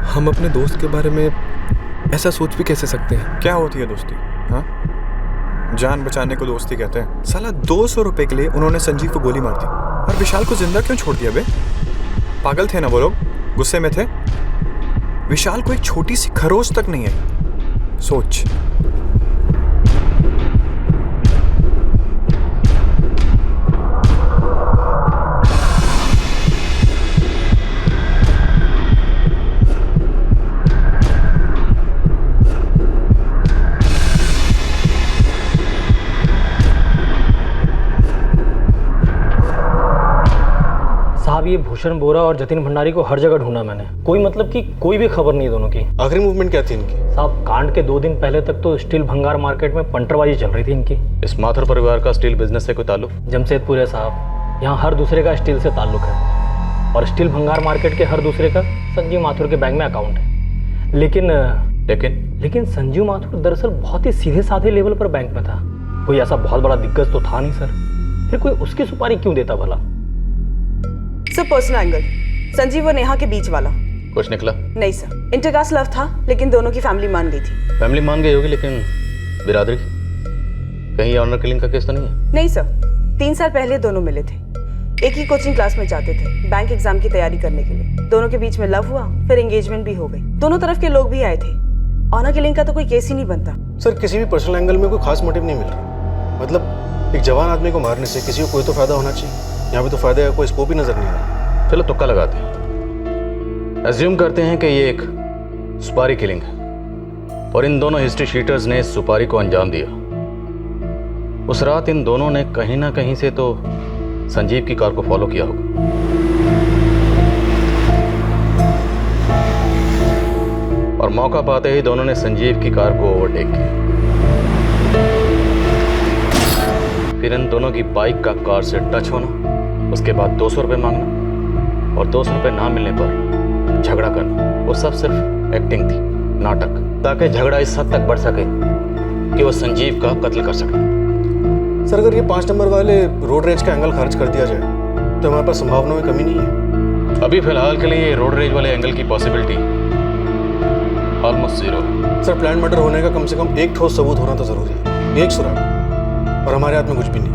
हम अपने दोस्त के बारे में ऐसा सोच भी कैसे सकते हैं? क्या होती है दोस्ती? हाँ, जान बचाने को दोस्ती कहते हैं। साला 200 रुपए के लिए उन्होंने संजीव को गोली मार दी, और विशाल को जिंदा क्यों छोड़ दिया बे? पागल थे ना वो लोग? गुस्से में थे? विशाल को एक छोटी सी खरोच तक नहीं है। सोच। साहब ये भूषण बोरा और जतिन भंडारी को हर जगह ढूंढा मैंने, कोई मतलब कि कोई भी खबर नहीं दोनों की। आखिरी मूवमेंट क्या थी इनकी? साहब कांड के 2 दिन पहले तक तो स्टील भंगार मार्केट में पंटरबाजी चल रही थी इनकी। इस माथुर परिवार का स्टील बिजनेस से कोई ताल्लुक? जमशेदपुर है साहब, यहाँ हर दूसरे का स्टील से ताल्लुक है, और स्टील भंगार मार्केट के हर दूसरे का संजीव माथुर के बैंक में अकाउंट है। लेकिन संजीव माथुर दरअसल बहुत ही सीधे साधे लेवल पर बैंक में था, कोई ऐसा बहुत बड़ा दिग्गज तो था नहीं सर, फिर कोई उसकी सुपारी क्यों देता भला? सर पर्सनल एंगल, संजीव और नेहा के बीच वाला। कुछ निकला? नहीं सर, इंटरकास्ट लव था, लेकिन दोनों की फैमिली मान गई थी। फैमिली मान गई होगी, लेकिन बिरादरी कहीं ऑनर किलिंग का केस तो नहीं है? नहीं सर, 3 साल पहले दोनों मिले थे, एक ही कोचिंग क्लास में जाते थे बैंक एग्जाम की तैयारी करने के लिए। दोनों के बीच में लव हुआ, फिर एंगेजमेंट भी हो गई। दोनों तरफ के लोग भी आए थे। ऑनर किलिंग का तो कोई केस ही नहीं बनता। सर किसी भी पर्सनल एंगल में कोई खास मोटिव नहीं मिल रहा। मतलब एक जवान आदमी को मारने से किसी को कोई तो फायदा होना चाहिए। यहाँ पे तो फायदे का कोई स्कोप ही नजर नहीं आ रहा। चलो तुक्का लगाते हैं, एज्यूम करते हैं कि ये एक सुपारी किलिंग है और इन दोनों हिस्ट्री शीटर्स ने इस सुपारी को अंजाम दिया। उस रात इन दोनों ने कहीं ना कहीं से तो संजीव की कार को फॉलो किया होगा। और मौका पाते ही दोनों ने संजीव की कार को ओवरटेक किया। फिर इन दोनों की बाइक का कार से टच होना, उसके बाद 200 रुपये मांगना और 200 रुपये ना मिलने पर झगड़ा करना। वो सब सिर्फ एक्टिंग थी, नाटक, ताकि झगड़ा इस हद तक बढ़ सके कि वो संजीव का कत्ल कर सके। सर अगर ये 5 नंबर वाले रोड रेज का एंगल खारिज कर दिया जाए तो हमारे पास संभावनाओं में कमी नहीं है। अभी फिलहाल के लिए रोड रेज वाले एंगल की पॉसिबिलिटी ऑलमोस्ट 0 है। सर प्लान मर्डर होने का कम से कम एक ठोस सबूत होना तो जरूरी है, एक सुराग, और हमारे हाथ में कुछ भी नहीं।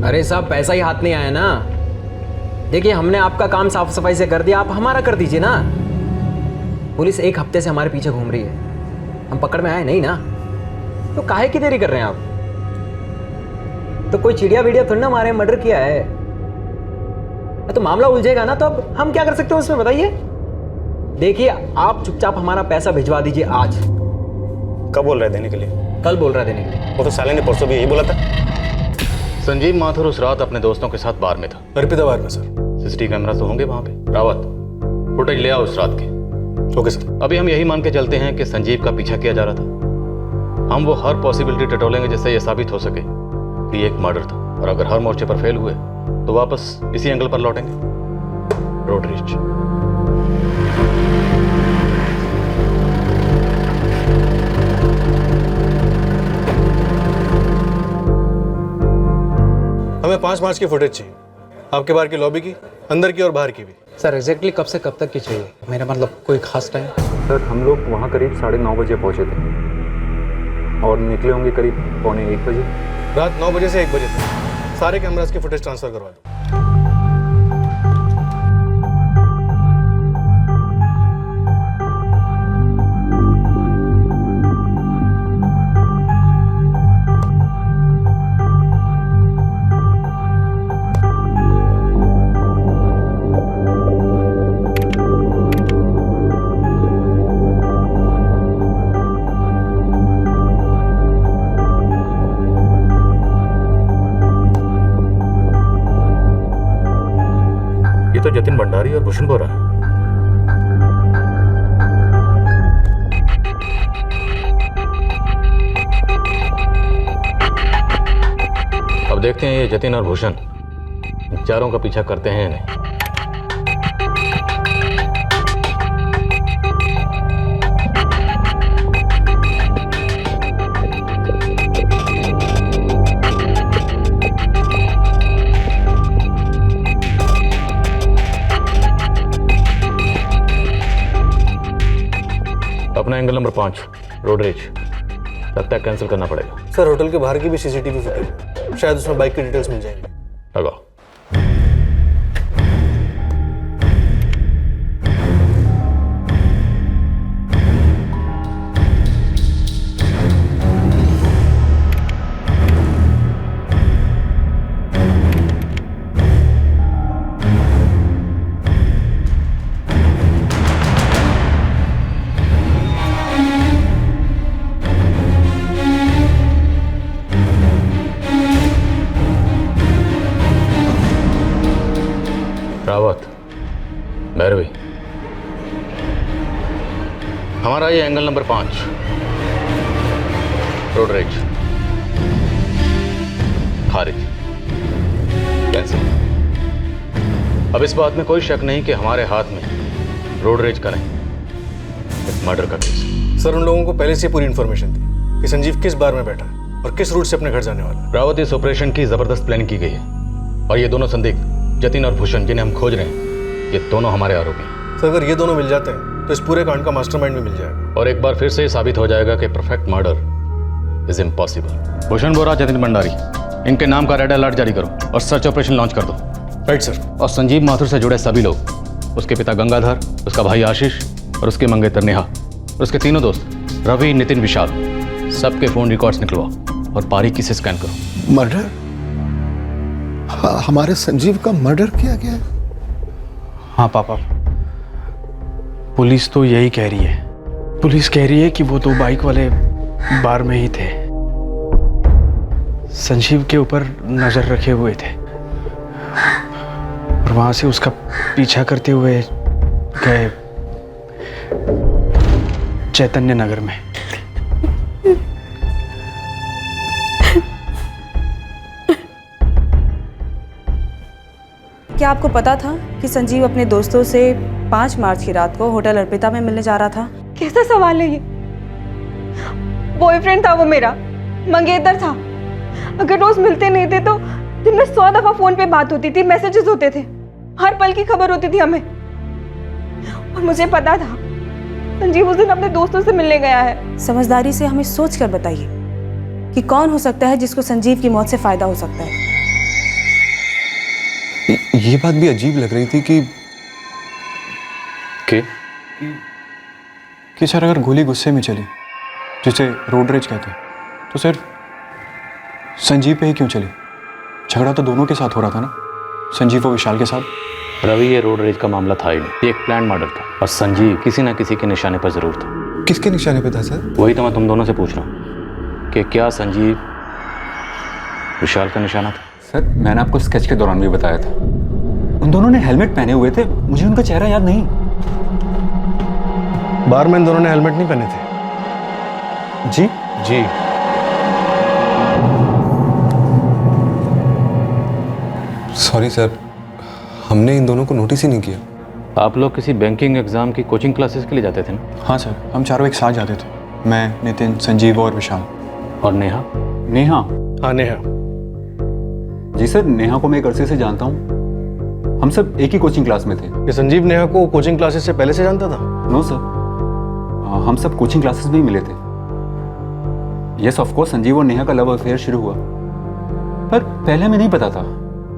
अरे साहब पैसा ही हाथ नहीं आया ना। देखिए हमने आपका काम साफ सफाई से कर दिया, आप हमारा कर दीजिए ना। पुलिस एक हफ्ते से हमारे पीछे घूम रही है, हम पकड़ में आए नहीं ना, तो काहे की देरी कर रहे हैं आप? तो कोई चिड़िया विड़िया थोड़ी ना मारे, मर्डर किया है तो मामला उलझेगा ना। तो अब हम क्या कर सकते हैं उसमें बताइए? देखिए आप चुपचाप हमारा पैसा भिजवा दीजिए आज। कब बोल रहे हैं देने के लिए? कल बोल रहा है देने के लिए। वो तो साले ने परसों भी यही बोला था। संजीव माथुर उस रात अपने दोस्तों के साथ बार में था। अर्पिता बार में सर। सीसीटीवी कैमरा तो होंगे वहां पे। रावत, फुटेज ले आओ उस रात के। Okay sir. अभी हम यही मान के चलते हैं कि संजीव का पीछा किया जा रहा था। हम वो हर पॉसिबिलिटी टटोलेंगे जिससे यह साबित हो सके कि एक मर्डर था, और अगर हर मोर्चे पर फेल हुए तो वापस इसी एंगल पर लौटेंगे, रोड रेज। हमें 5 मार्च की फुटेज चाहिए, आपके बाहर की लॉबी की, अंदर की और बाहर की भी। सर एग्जैक्टली कब से कब तक की चाहिए? मेरा मतलब कोई खास टाइम? सर हम लोग वहाँ करीब 9:30 बजे पहुँचे थे और निकले होंगे करीब 1:45 बजे। रात 9 बजे से 1 बजे तक सारे कैमरास की फुटेज ट्रांसफर करवा दो। तो जतिन भंडारी और भूषण बोरा। अब देखते हैं ये जतिन और भूषण चारों का पीछा करते हैं नहीं। अपना एंगल नंबर 5 रोड रेज लगता है कैंसिल करना पड़ेगा। सर होटल के बाहर की भी सीसीटीवी फुटेज, शायद उसमें बाइक की डिटेल्स मिल जाएंगी। लगाओ। रावत, भैरवी, हमारा ये एंगल नंबर 5 रोड रेज खारिज, कैंसिल। अब इस बात में कोई शक नहीं कि हमारे हाथ में रोड रेज का नहीं, एक मर्डर का केस। सर उन लोगों को पहले से पूरी इन्फॉर्मेशन थी कि संजीव किस बार में बैठा है और किस रूट से अपने घर जाने वाला है। रावत, इस ऑपरेशन की जबरदस्त प्लानिंग की गई है और ये दोनों संदिग्ध जतिन और भूषण जिन्हें हम खोज रहे हैं, ये दोनों हमारे आरोपी हैं। सर अगर ये दोनों मिल जाते हैं तो इस पूरे कांड का मास्टरमाइंड भी मिल जाएगा और एक बार फिर से साबित हो जाएगा कि perfect murder is impossible. Bhushan Bora, Jatin Bhandari, इनके नाम का रेड अलर्ट जारी करो और सर्च ऑपरेशन लॉन्च कर दो। Right sir. और संजीव माथुर से जुड़े सभी लोग, उसके पिता गंगाधर, उसका भाई आशीष और उसके मंगेतर नेहा और उसके तीनों दोस्त रवि, नितिन, विशाल, सबके फोन रिकॉर्ड्स निकलवाओ और बारीकी से स्कैन करो। मर्डर? हमारे संजीव का मर्डर किया गया है? हाँ पापा, पुलिस तो यही कह रही है। पुलिस कह रही है कि वो दो बाइक वाले बार में ही थे, संजीव के ऊपर नजर रखे हुए थे और वहां से उसका पीछा करते हुए गए चैतन्य नगर में। क्या आपको पता था कि संजीव अपने दोस्तों से 5 मार्च की रात को होटल अर्पिता में मिलने जा रहा था? कैसा सवाल है ये? बॉयफ्रेंड था वो मेरा, मंगेतर था। अगर रोज मिलते नहीं थे तो दिन में 100 दफा फोन पे बात होती थी, मैसेजेस होते थे, हर पल की खबर होती थी हमें। और मुझे पता था संजीव उस दिन अपने दोस्तों से मिलने गया है। समझदारी से हमें सोच कर बताइए कि कौन हो सकता है जिसको संजीव की मौत से फायदा हो सकता है। ये बात भी अजीब लग रही थी कि सर अगर गोली गुस्से में चली, जिसे रोड रेज कहते हैं, तो सर संजीव पे ही क्यों चली? झगड़ा तो दोनों के साथ हो रहा था ना, संजीव और विशाल के साथ। रवि, ये रोड रेज का मामला था ही नहीं, ये एक प्लान मर्डर था और संजीव किसी ना किसी के निशाने पर जरूर था। किसके निशाने पे था सर? वही तो मैं तुम दोनों से पूछ रहा हूँ कि क्या संजीव विशाल का निशाना था? सर मैंने आपको स्केच के दौरान भी बताया था, उन दोनों ने हेलमेट पहने हुए थे, मुझे उनका चेहरा याद नहीं। बारमैन दोनों ने हेलमेट नहीं पहने थे। जी जी। सॉरी सर, हमने इन दोनों को नोटिस ही नहीं किया। आप लोग किसी बैंकिंग एग्जाम की कोचिंग क्लासेस के लिए जाते थे ना? हाँ सर, हम चारों एक साथ जाते थे, मैं, नितिन, संजीव और विशाल। और नेहा? नेहा? हाँ नेहा। जी सर, नेहा को मैं एक अरसे से जानता हूँ, हम सब एक ही कोचिंग क्लास में थे। ये संजीव नेहा को कोचिंग क्लासेस से पहले से जानता था? नो सर, हम सब कोचिंग क्लासेस में ही मिले थे। यस ऑफ कोर्स, संजीव और नेहा का लव अफेयर शुरू हुआ, पर पहले हमें नहीं पता था,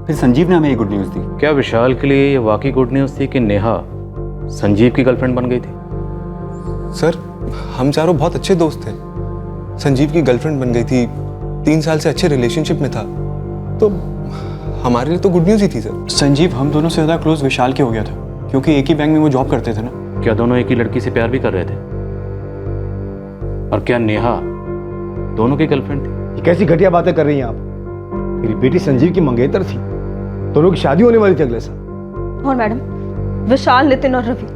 फिर संजीव ने हमें ये गुड न्यूज़ दी। क्या विशाल के लिए ये वाकई गुड न्यूज़ थी कि नेहा संजीव की गर्लफ्रेंड बन गई थी? सर हम चारों बहुत अच्छे दोस्त थे, संजीव की गर्लफ्रेंड बन गई थी, 3 साल से अच्छे रिलेशनशिप में था, तो हमारे लिए तो गुड न्यूज़ ही थी सर। संजीव हम दोनों से ज़्यादा क्लोज विशाल के हो गया था, क्योंकि एक ही बैंक में वो जॉब करते थे ना। क्या दोनों एक ही लड़की से प्यार भी कर रहे थे? और क्या नेहा दोनों की गर्लफ्रेंड थी? ये कैसी घटिया बातें कर रही हैं आप? मेरी बेटी संजीव की मंगेतर थी, दोनों की शादी होने वाली थी अगले साल। और मैडम, विशाल, नितिन और रवि,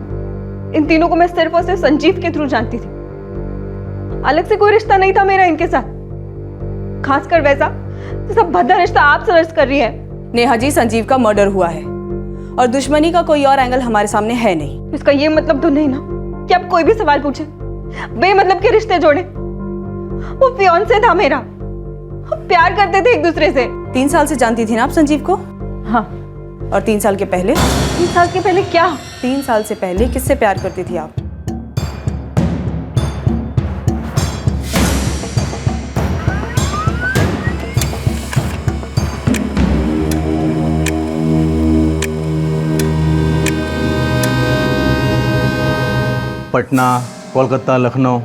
इन तीनों को मैं सिर्फ और सिर्फ संजीव के थ्रू जानती थी। अलग से कोई रिश्ता नहीं था मेरा इनके साथ, खासकर वैसा जैसा भद्दा रिश्ता आप सर्च कर रही है। नेहा जी, संजीव का मर्डर हुआ है और दुश्मनी का कोई और एंगल हमारे सामने है नहीं। इसका ये मतलब तो नहीं ना कि आप कोई भी सवाल पूछे, बेमतलब के रिश्ते जोड़े। वो फियांसे था मेरा, प्यार करते थे एक दूसरे से। 3 साल से जानती थी ना आप संजीव को? हाँ। और 3 साल के पहले? 3 साल के पहले क्या? 3 साल से पहले किससे प्यार करती थी आप? पटना, कोलकाता, लखनऊ,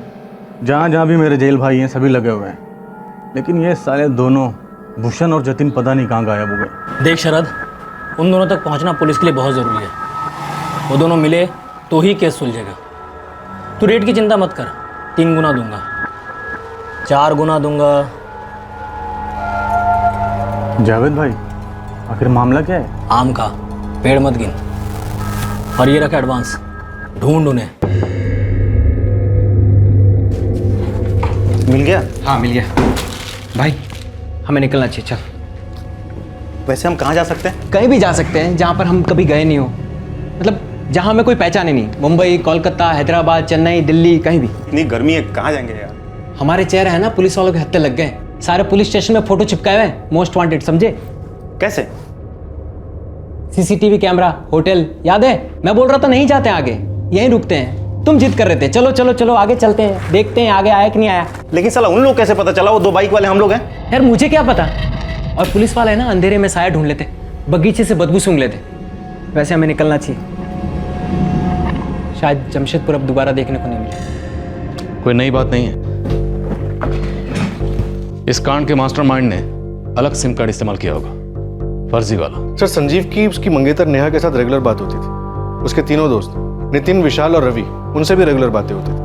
जहाँ जहाँ भी मेरे जेल भाई हैं सभी लगे हुए हैं, लेकिन ये साले दोनों भूषण और जतिन पता नहीं कहाँ गायब हो गए। देख शरद, उन दोनों तक पहुंचना पुलिस के लिए बहुत ज़रूरी है। वो दोनों मिले तो ही केस सुलझेगा। तू रेट की चिंता मत कर, 3 गुना दूंगा, 4 गुना दूंगा। जावेद भाई, आखिर मामला क्या है? आम का पेड़ मत गिन, और ये रखा एडवांस, ढूंढ उन्हें। मिल गया? हाँ मिल गया। भाई हमें निकलना चाहिए, चल। वैसे हम कहाँ जा सकते हैं? कहीं भी जा सकते हैं जहाँ पर हम कभी गए नहीं हो, मतलब जहाँ हमें कोई पहचाने नहीं। मुंबई, कोलकाता, हैदराबाद, चेन्नई, दिल्ली, कहीं भी। इतनी गर्मी है, कहाँ जाएंगे यार? हमारे चेहरे है ना पुलिस वालों के हत्थे लग गए, सारे पुलिस स्टेशन में फोटो चिपकाए हुए हैं, मोस्ट वांटेड, समझे? कैसे? सीसीटीवी कैमरा, होटल, याद है? मैं बोल रहा था नहीं जाते आगे, यहीं रुकते हैं। तुम जिद कर रहे थे, चलो चलो चलो आगे चलते हैं, देखते हैं आगे आया कि नहीं आया। लेकिन साला उन लोग कैसे पता चला वो 2 बाइक वाले हम लोग हैं? यार मुझे क्या पता। और पुलिस वाले ना अंधेरे में साया ढूंढ लेते, बगीचे से बदबू सूंघ लेते। वैसे हमें निकलना चाहिए, शायद जमशेदपुर अब दोबारा देखने को नहीं मिले। कोई नई बात नहीं है। इस कांड के मास्टरमाइंड ने अलग सिम कार्ड इस्तेमाल किया होगा, फर्जी वाला। सर संजीव की उसकी मंगेतर नेहा के साथ रेगुलर बात होती थी। उसके तीनों दोस्त नितिन, विशाल और रवि, उनसे भी रेगुलर बातें होती थी।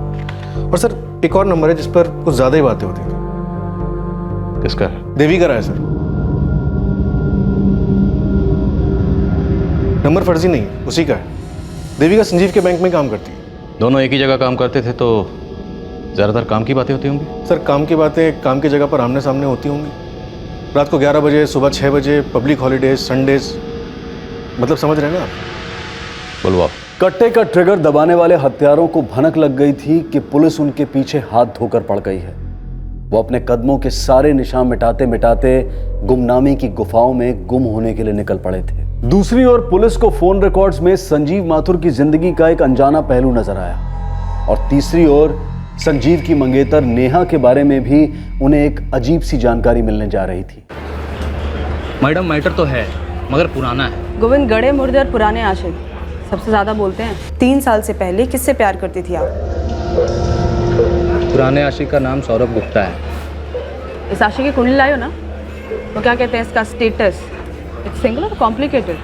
और सर एक और नंबर है जिस पर कुछ ज्यादा ही बातें होती थी। किसका है? देवी का है सर। नंबर फर्जी नहीं है, उसी का है। देवी का संजीव के बैंक में काम करती है। दोनों एक ही जगह काम करते थे तो ज्यादातर काम की बातें होती होंगी। सर काम की बातें काम की जगह पर आमने सामने होती होंगी। रात को 11 बजे, सुबह 6 बजे, पब्लिक हॉलीडेज, संडेज, मतलब समझ रहे हैं ना आप? बोलो आप। कट्टे का ट्रिगर दबाने वाले हत्यारों को भनक लग गई थी कि पुलिस उनके पीछे हाथ धोकर पड़ गई है। वो अपने कदमों के सारे निशान मिटाते मिटाते गुमनामी की गुफाओं में गुम होने के लिए निकल पड़े थे। दूसरी ओर पुलिस को फोन रिकॉर्ड्स में संजीव माथुर की जिंदगी का एक अनजाना पहलू नजर आया और तीसरी ओर संजीव की मंगेतर नेहा के बारे में भी उन्हें एक अजीब सी जानकारी मिलने जा रही थी। मैडम मैटर तो है मगर पुराना है। गोविंद गड़े मुर्दे और पुराने आशिक सबसे ज्यादा बोलते हैं। 3 साल से पहले किससे प्यार करती थी आप? पुराने आशिक का नाम सौरभ गुप्ता है। इस आशिक की कुंडली लायो ना, तो क्या कहते हैं इसका स्टेटस, इट्स सिंगल और कॉम्प्लिकेटेड?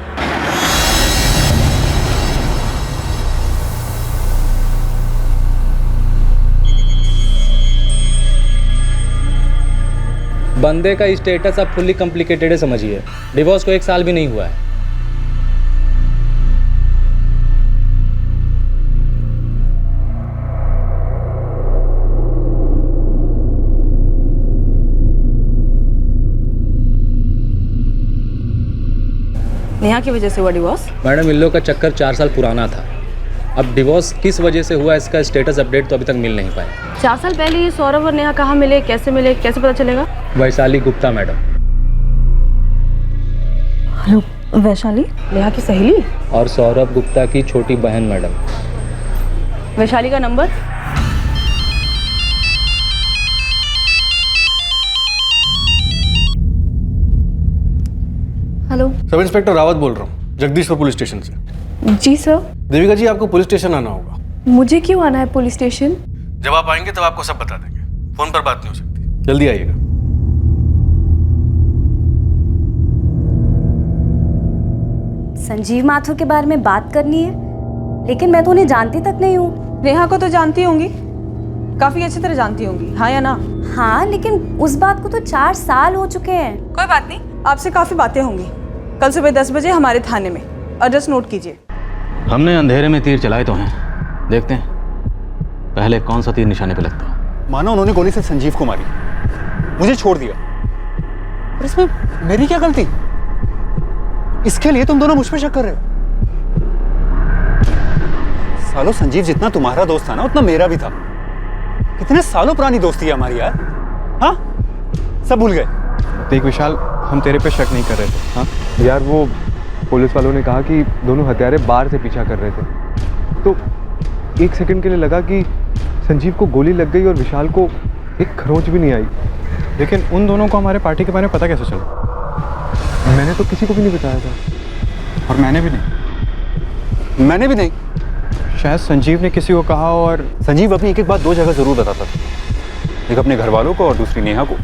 बंदे का स्टेटस अब फुल्ली कॉम्प्लिकेटेड है समझिए। डिवोर्स को 1 साल भी नहीं हुआ है। नेहा की वजह से हुआ डिवोर्स? मैडम इन लोग का चक्कर 4 साल पुराना था। अब डिवोर्स किस वजह से हुआ इसका स्टेटस अपडेट तो अभी तक मिल नहीं पाया। 4 साल पहले ये सौरभ और नेहा कहाँ मिले, कैसे पता चलेगा? वैशाली गुप्ता मैडम। हेलो वैशाली, नेहा की सहेली और सौरभ गुप्ता की छोटी बहन मैडम। वैशाली का number? Hello, sub inspector Rawat बोल रहा हूँ, जगदीशपुर पुलिस स्टेशन से। जी सर। देविका जी आपको पुलिस स्टेशन आना होगा। मुझे क्यों आना है पुलिस स्टेशन? जब आप आएंगे तब आपको सब बता देंगे, फोन पर बात नहीं हो सकती। जल्दी आइएगा। संजीव माथुर के बारे में बात करनी है, लेकिन मैं तो उन्हें जानती तक नहीं हूँ। नेहा को तो जानती होंगी, काफी अच्छी तरह जानती होंगी, हाँ या ना? हाँ, लेकिन उस बात को तो 4 साल हो चुके हैं। कोई बात नहीं, आपसे काफी बातें होंगी। कल सुबह 10 बजे हमारे थाने में, एड्रेस नोट कीजिए। हमने अंधेरे में तीर चलाए तो हैं, देखते हैं पहले कौन सा तीर निशाने पे लगता है। मानो उन्होंने गोली से संजीव को मारी, मुझे छोड़ दिया, और इसमें मेरी क्या गलती? इसके लिए तुम दोनों मुझ पे शक कर रहे हो? सालों संजीव जितना तुम्हारा दोस्त था ना, उतना मेरा भी था। कितने सालों पुरानी दोस्ती है हमारी यार। हाँ, सब भूल गए। देख विशाल, हम तेरे पे शक नहीं कर रहे थे। हाँ यार, वो पुलिस वालों ने कहा कि दोनों हत्यारे बाहर से पीछा कर रहे थे, तो 1 सेकंड के लिए लगा कि संजीव को गोली लग गई और विशाल को एक खरोंच भी नहीं आई। लेकिन उन दोनों को हमारे पार्टी के बारे में पता कैसे चला? मैंने तो किसी को भी नहीं बताया था। और मैंने भी नहीं। शायद संजीव ने किसी को कहा, और संजीव अपनी एक बात 2 जगह जरूर बताता था, एक अपने घर वालों को और दूसरी नेहा को।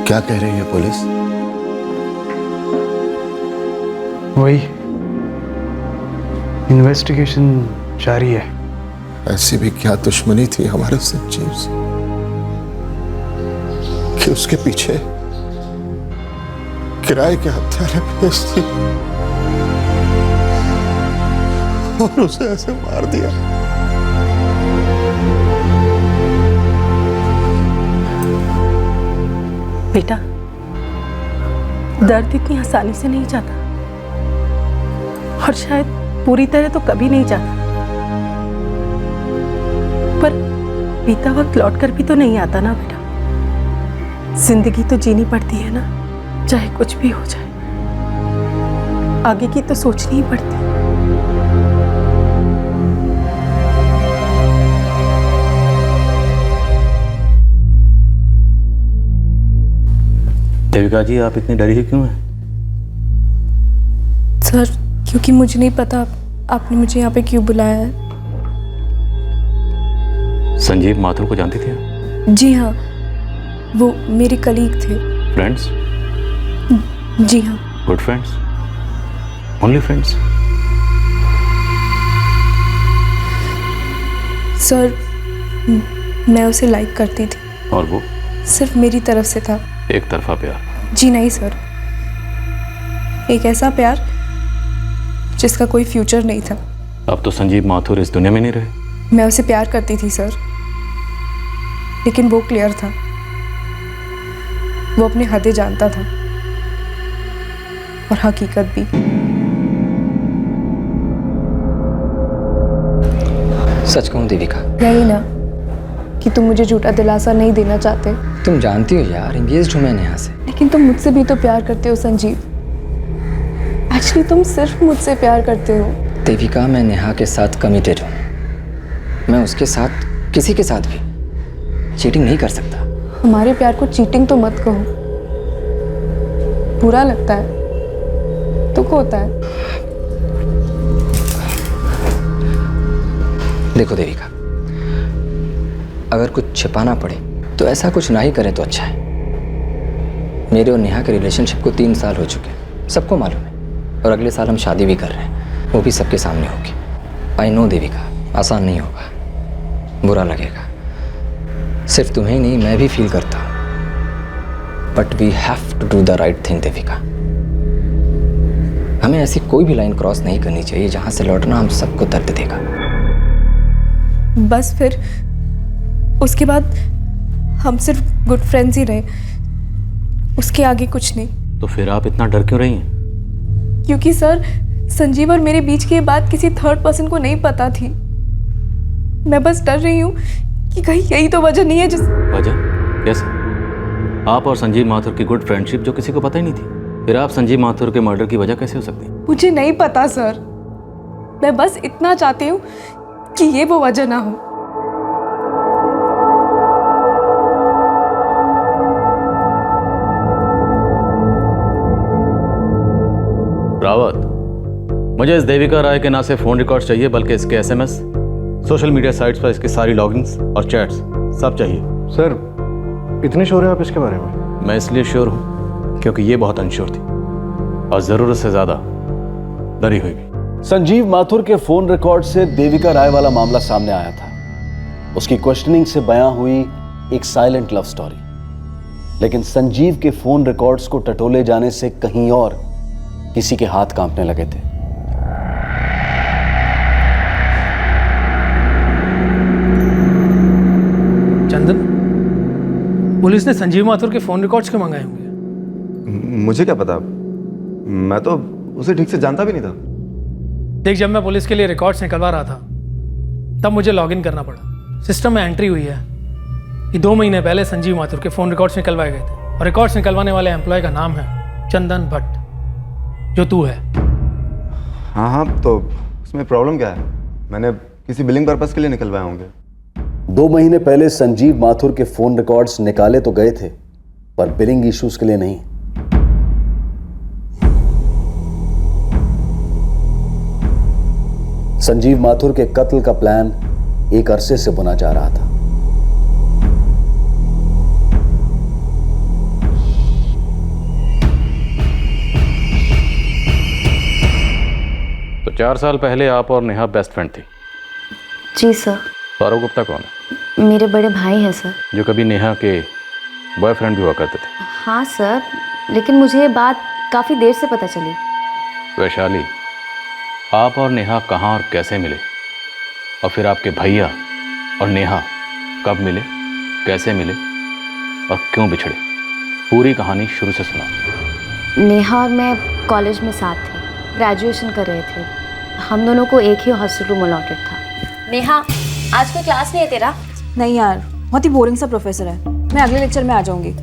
क्या कह रही है पुलिस? वही इन्वेस्टिगेशन जारी है। ऐसी भी क्या दुश्मनी थी हमारे संजीव से कि उसके पीछे किराए के हत्यारे भेजती और उसे ऐसे मार दिया। बेटा, दर्द इतनी आसानी से नहीं जाता, और शायद पूरी तरह तो कभी नहीं जाता, पर बीता वक्त लौटकर भी तो नहीं आता ना बेटा। जिंदगी तो जीनी पड़ती है ना, चाहे कुछ भी हो जाए। आगे की तो सोचनी ही पड़ती। देविका जी, आप इतनी डरी हुई क्यों हैं? सर, क्योंकि मुझे नहीं पता आपने मुझे यहाँ पे क्यों बुलाया है। संजीव माथुर को जानती थी आप? जी हाँ, वो मेरे कलीग थे। फ्रेंड्स? जी हाँ। Good friends? Only friends? Sir, मैं उसे लाइक करती थी। और वो? सिर्फ मेरी तरफ से था। एक तरफा प्यार? जी नहीं सर, एक ऐसा प्यार जिसका कोई फ्यूचर नहीं था। अब तो संजीव माथुर इस दुनिया में नहीं रहे। मैं उसे प्यार करती थी सर, लेकिन वो क्लियर था, वो अपने हदें जानता था और हकीकत भी। सच कहूं देविका, यही ना कि तुम मुझे झूठा दिलासा नहीं देना चाहते। तुम जानती हो यार, एंगेज्ड हूं मैं नेहा से। लेकिन तुम मुझसे भी तो प्यार करते हो संजीव। एक्चुअली तुम सिर्फ मुझसे प्यार करते हो। देविका, मैं नेहा के साथ कमिटेड हूं। मैं उसके साथ, किसी के साथ भी चीटिंग नहीं कर सकता। हमारे प्यार को चीटिंग तो मत कहो, बुरा लगता है, दुख होता है। देखो देविका, अगर कुछ छिपाना पड़े तो ऐसा कुछ ना ही करे तो अच्छा है। मेरे और नेहा के रिलेशनशिप को 3 साल हो चुके हैं, सबको मालूम है। और अगले साल हम शादी भी कर रहे हैं, वो भी सबके सामने होगी। आई नो देविका, आसान नहीं होगा, बुरा लगेगा। सिर्फ तुम्हें ही नहीं, मैं भी फील करता हूँ। But we have to do the right thing Devika. हमें ऐसी कोई भी लाइन क्रॉस नहीं करनी चाहिए जहाँ से लौटना हम सबको दर्द देगा। बस फिर उसके बाद हम सिर्फ गुड फ्रेंड्स ही रहे, उसके आगे कुछ नहीं। तो फिर आप इतना डर क्यों रही हैं? क्योंकि सर, संजीव और मेरे बीच की ये बात किसी थर्ड पर्सन को नहीं पता थी। मैं बस डर रही हूँ कि कहीं यही तो वजह नहीं है जिस... वजह? कैसे? आप और संजीव माथुर की गुड फ्रेंडशिप जो किसी को पता ही नहीं थी, फिर आप संजीव माथुर के मर्डर की वजह कैसे हो सकती? मुझे नहीं पता सर, मैं बस इतना चाहती हूँ कि ये वो वजह ना हो। रावत, मुझे इस देविका राय के ना सिर्फ फोन रिकॉर्ड्स चाहिए बल्कि इसके एसएमएस, सोशल मीडिया साइट्स पर इसकी सारी लॉगिन्स और चैट्स सब चाहिए। सर, इतने श्योर हैं आप इसके बारे में? मैं इसलिए श्योर हूँ क्योंकि ये बहुत अनश्योर थी और जरूरत से ज्यादा डरी हुई भी। संजीव माथुर के फोन रिकॉर्ड से देविका राय वाला मामला सामने आया था। उसकी क्वेश्चनिंग से बयां हुई एक साइलेंट लव स्टोरी। लेकिन संजीव के फोन रिकॉर्ड्स को टटोले जाने से कहीं और किसी के हाथ कांपने लगे थे। चंदन, पुलिस ने संजीव माथुर के फोन रिकॉर्ड्स क्यों मंगाए होंगे? मुझे क्या पता, मैं तो उसे ठीक से जानता भी नहीं था। देख, जब मैं पुलिस के लिए रिकॉर्ड्स निकलवा रहा था तब मुझे लॉगिन करना पड़ा। सिस्टम में एंट्री हुई है कि 2 महीने पहले संजीव माथुर के फोन रिकॉर्ड्स निकलवाए गए थे और रिकॉर्ड्स निकलवाने वाले एम्प्लॉय का नाम है चंदन भट्ट, जो तू है। हाँ हाँ, तो उसमें प्रॉब्लम क्या है? मैंने किसी बिलिंग पर्पस के लिए निकलवाए होंगे। 2 महीने पहले संजीव माथुर के फोन रिकॉर्ड्स निकाले तो गए थे, पर बिलिंग इश्यूज के लिए नहीं। संजीव माथुर के कत्ल का प्लान एक अरसे से बुना जा रहा था। तो 4 साल पहले आप और नेहा बेस्ट फ्रेंड थी? जी सर। सौरव गुप्ता कौन है? मेरे बड़े भाई हैं सर। जो कभी नेहा के बॉयफ्रेंड भी हुआ करते थे। हाँ सर, लेकिन मुझे ये बात काफ़ी देर से पता चली। वैशाली, आप और नेहा कहाँ और कैसे मिले? और फिर आपके भैया और नेहा कब मिले, कैसे मिले और क्यों बिछड़े? पूरी कहानी शुरू से सुनाओ। नेहा और मैं कॉलेज में साथ थे, ग्रेजुएशन कर रहे थे। हम दोनों को एक ही हॉस्टल रूम अलॉटेड था। नेहा, आज कोई क्लास नहीं है तेरा? नहीं यार, बहुत ही बोरिंग सा प्रोफेसर है। मैं अगले लेक्चर में आ जाऊंगी।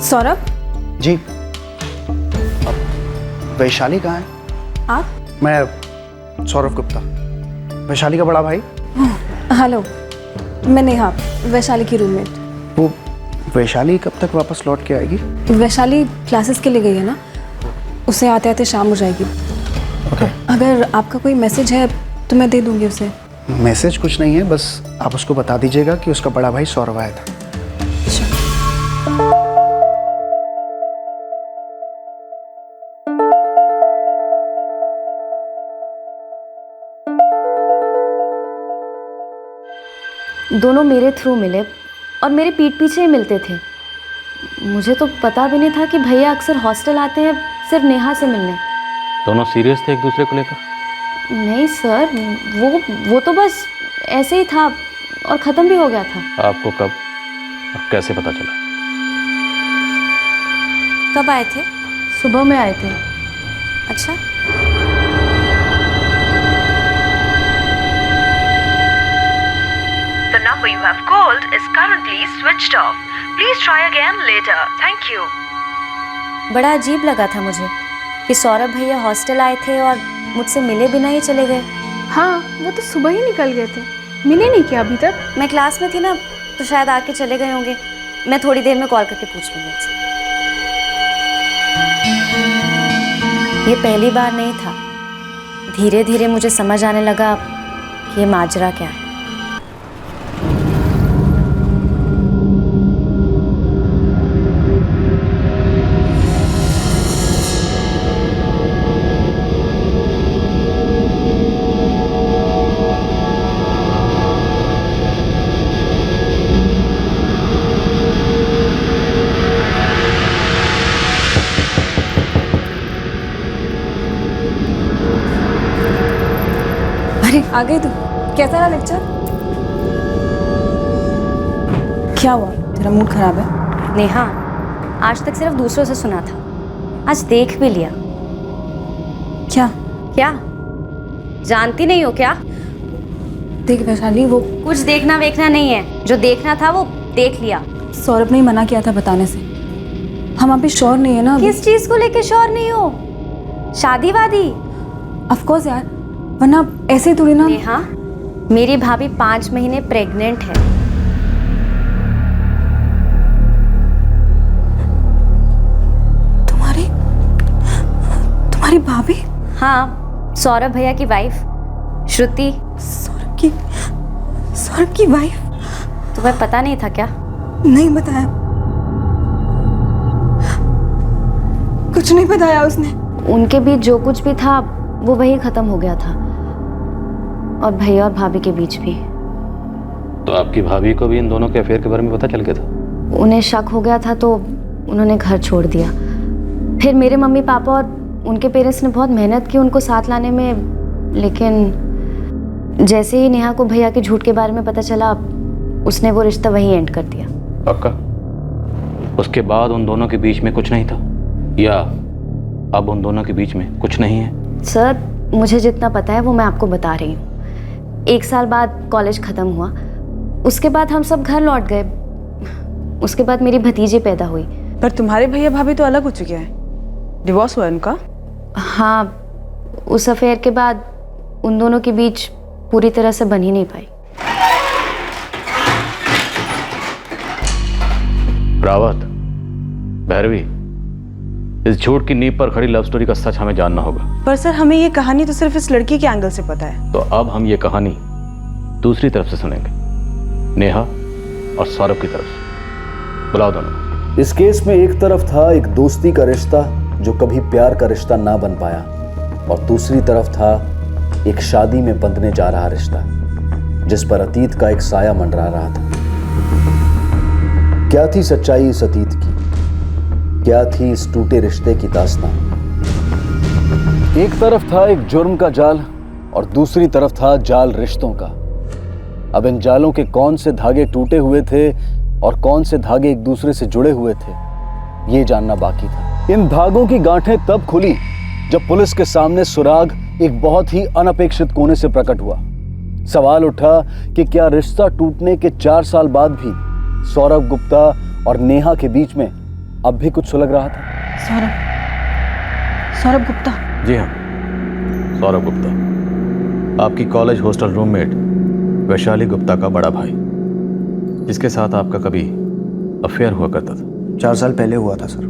सौरभ जी। अब वैशाली कहाँ है? आप? मैं सौरभ गुप्ता, वैशाली का बड़ा भाई। हेलो, मैं नेहा, वैशाली की रूममेट। वो वैशाली कब तक वापस लौट के आएगी? वैशाली क्लासेस के लिए गई है ना, उसे आते आते शाम हो जाएगी। अगर आपका कोई मैसेज है तो मैं दे दूंगी उसे। मैसेज कुछ नहीं है, बस आप उसको बता दीजिएगा कि उसका बड़ा भाई सौरभ आया था। दोनों मेरे थ्रू मिले और मेरे पीठ पीछे ही मिलते थे। मुझे तो पता भी नहीं था कि भैया अक्सर हॉस्टल आते हैं सिर्फ नेहा से मिलने। दोनों सीरियस थे एक दूसरे को लेकर? नहीं सर, वो तो बस ऐसे ही था और ख़त्म भी हो गया था। आपको कब और कैसे पता चला? कब आए थे? सुबह में आए थे। अच्छा। The number you have called is currently switched off. Please try again later. Thank you. बड़ा अजीब लगा था मुझे कि सौरभ भैया हॉस्टल आए थे और मुझसे मिले बिना ही चले गए। हाँ, वो तो सुबह ही निकल गए थे, मिले नहीं क्या अभी तक? मैं क्लास में थी ना, तो शायद आके चले गए होंगे। मैं थोड़ी देर में कॉल करके पूछ लूँगी उनसे। ये पहली बार नहीं था, धीरे धीरे मुझे समझ आने लगा कि ये माजरा क्या है। अरे आ गई तू, कैसा रहा लेक्चर? क्या हुआ, तेरा मूड खराब है? नेहा, आज तक सिर्फ दूसरों से सुना था, आज देख भी लिया। क्या? क्या जानती नहीं हो क्या? देख वैशाली, वो कुछ देखना वेखना नहीं है, जो देखना था वो देख लिया। सौरभ ने मना किया था बताने से। हम अभी श्योर नहीं है ना। किस चीज को लेके श्योर नहीं हो? शादी वादी? ऑफ कोर्स यार, वरना ऐसे थोड़ी ना। नेहा, मेरी भाभी 5 महीने प्रेग्नेंट है। तुम्हारी भाभी? हाँ, सौरभ भैया की वाइफ श्रुति। सौरभ की वाइफ? तुम्हें पता नहीं था क्या? नहीं बताया, कुछ नहीं बताया उसने। उनके बीच जो कुछ भी था वो वही खत्म हो गया था, और भैया और भाभी के बीच भी। तो आपकी भाभी को भी इन दोनों के अफेयर के बारे में पता चल गया था? उन्हें शक हो गया था तो उन्होंने घर छोड़ दिया। फिर मेरे मम्मी पापा और उनके पेरेंट्स ने बहुत मेहनत की उनको साथ लाने में, लेकिन जैसे ही नेहा को भैया के झूठ के बारे में पता चला, उसने वो रिश्ता वहीं एंड कर दिया। पक्का? उसके बाद उन दोनों के बीच में कुछ नहीं था, या अब उन दोनों के बीच में कुछ नहीं है? सर, मुझे जितना पता है वो मैं आपको बता रही हूँ। 1 साल बाद कॉलेज ख़त्म हुआ, उसके बाद हम सब घर लौट गए। उसके बाद मेरी भतीजी पैदा हुई। पर तुम्हारे भैया भाभी तो अलग हो चुके हैं, डिवोर्स हुआ है उनका? हाँ, उस अफेयर के बाद उन दोनों के बीच पूरी तरह से बन ही नहीं पाई। रावत, भैरवी, इस झूठ की नींव पर खड़ी लव स्टोरी का सच हमें जानना होगा। पर सर, हमें ये कहानी तो सिर्फ इस लड़की के एंगल से पता है। तो अब हम ये कहानी दूसरी तरफ से सुनेंगे, नेहा और सौरभ की तरफ से। बुलाओ दोनों। इस केस में एक तरफ था एक दोस्ती का रिश्ता जो कभी प्यार का रिश्ता ना बन पाया, और दूसरी तरफ था एक शादी में बंधने जा रहा रिश्ता जिस पर अतीत का एक साया मंडरा रहा था। क्या थी सच्चाई इस अतीत की? क्या थी इस टूटे रिश्ते की दास्तां? एक तरफ था एक जुर्म का जाल और दूसरी तरफ था जाल रिश्तों का। अब इन जालों के कौन से धागे टूटे हुए थे और कौन से धागे एक दूसरे से जुड़े हुए थे, ये जानना बाकी था। इन धागों की गांठें तब खुली जब पुलिस के सामने सुराग एक बहुत ही अनपेक्षित कोने से प्रकट हुआ। सवाल उठा कि क्या रिश्ता टूटने के 4 साल बाद भी सौरभ गुप्ता और नेहा के बीच में अब भी कुछ सुलग रहा था? सौरभ गुप्ता। जी हाँ, सौरभ गुप्ता, आपकी college hostel roommate Vaishali Gupta का बड़ा भाई, जिसके साथ आपका कभी अफेयर हुआ करता था। 4 साल पहले हुआ था सर,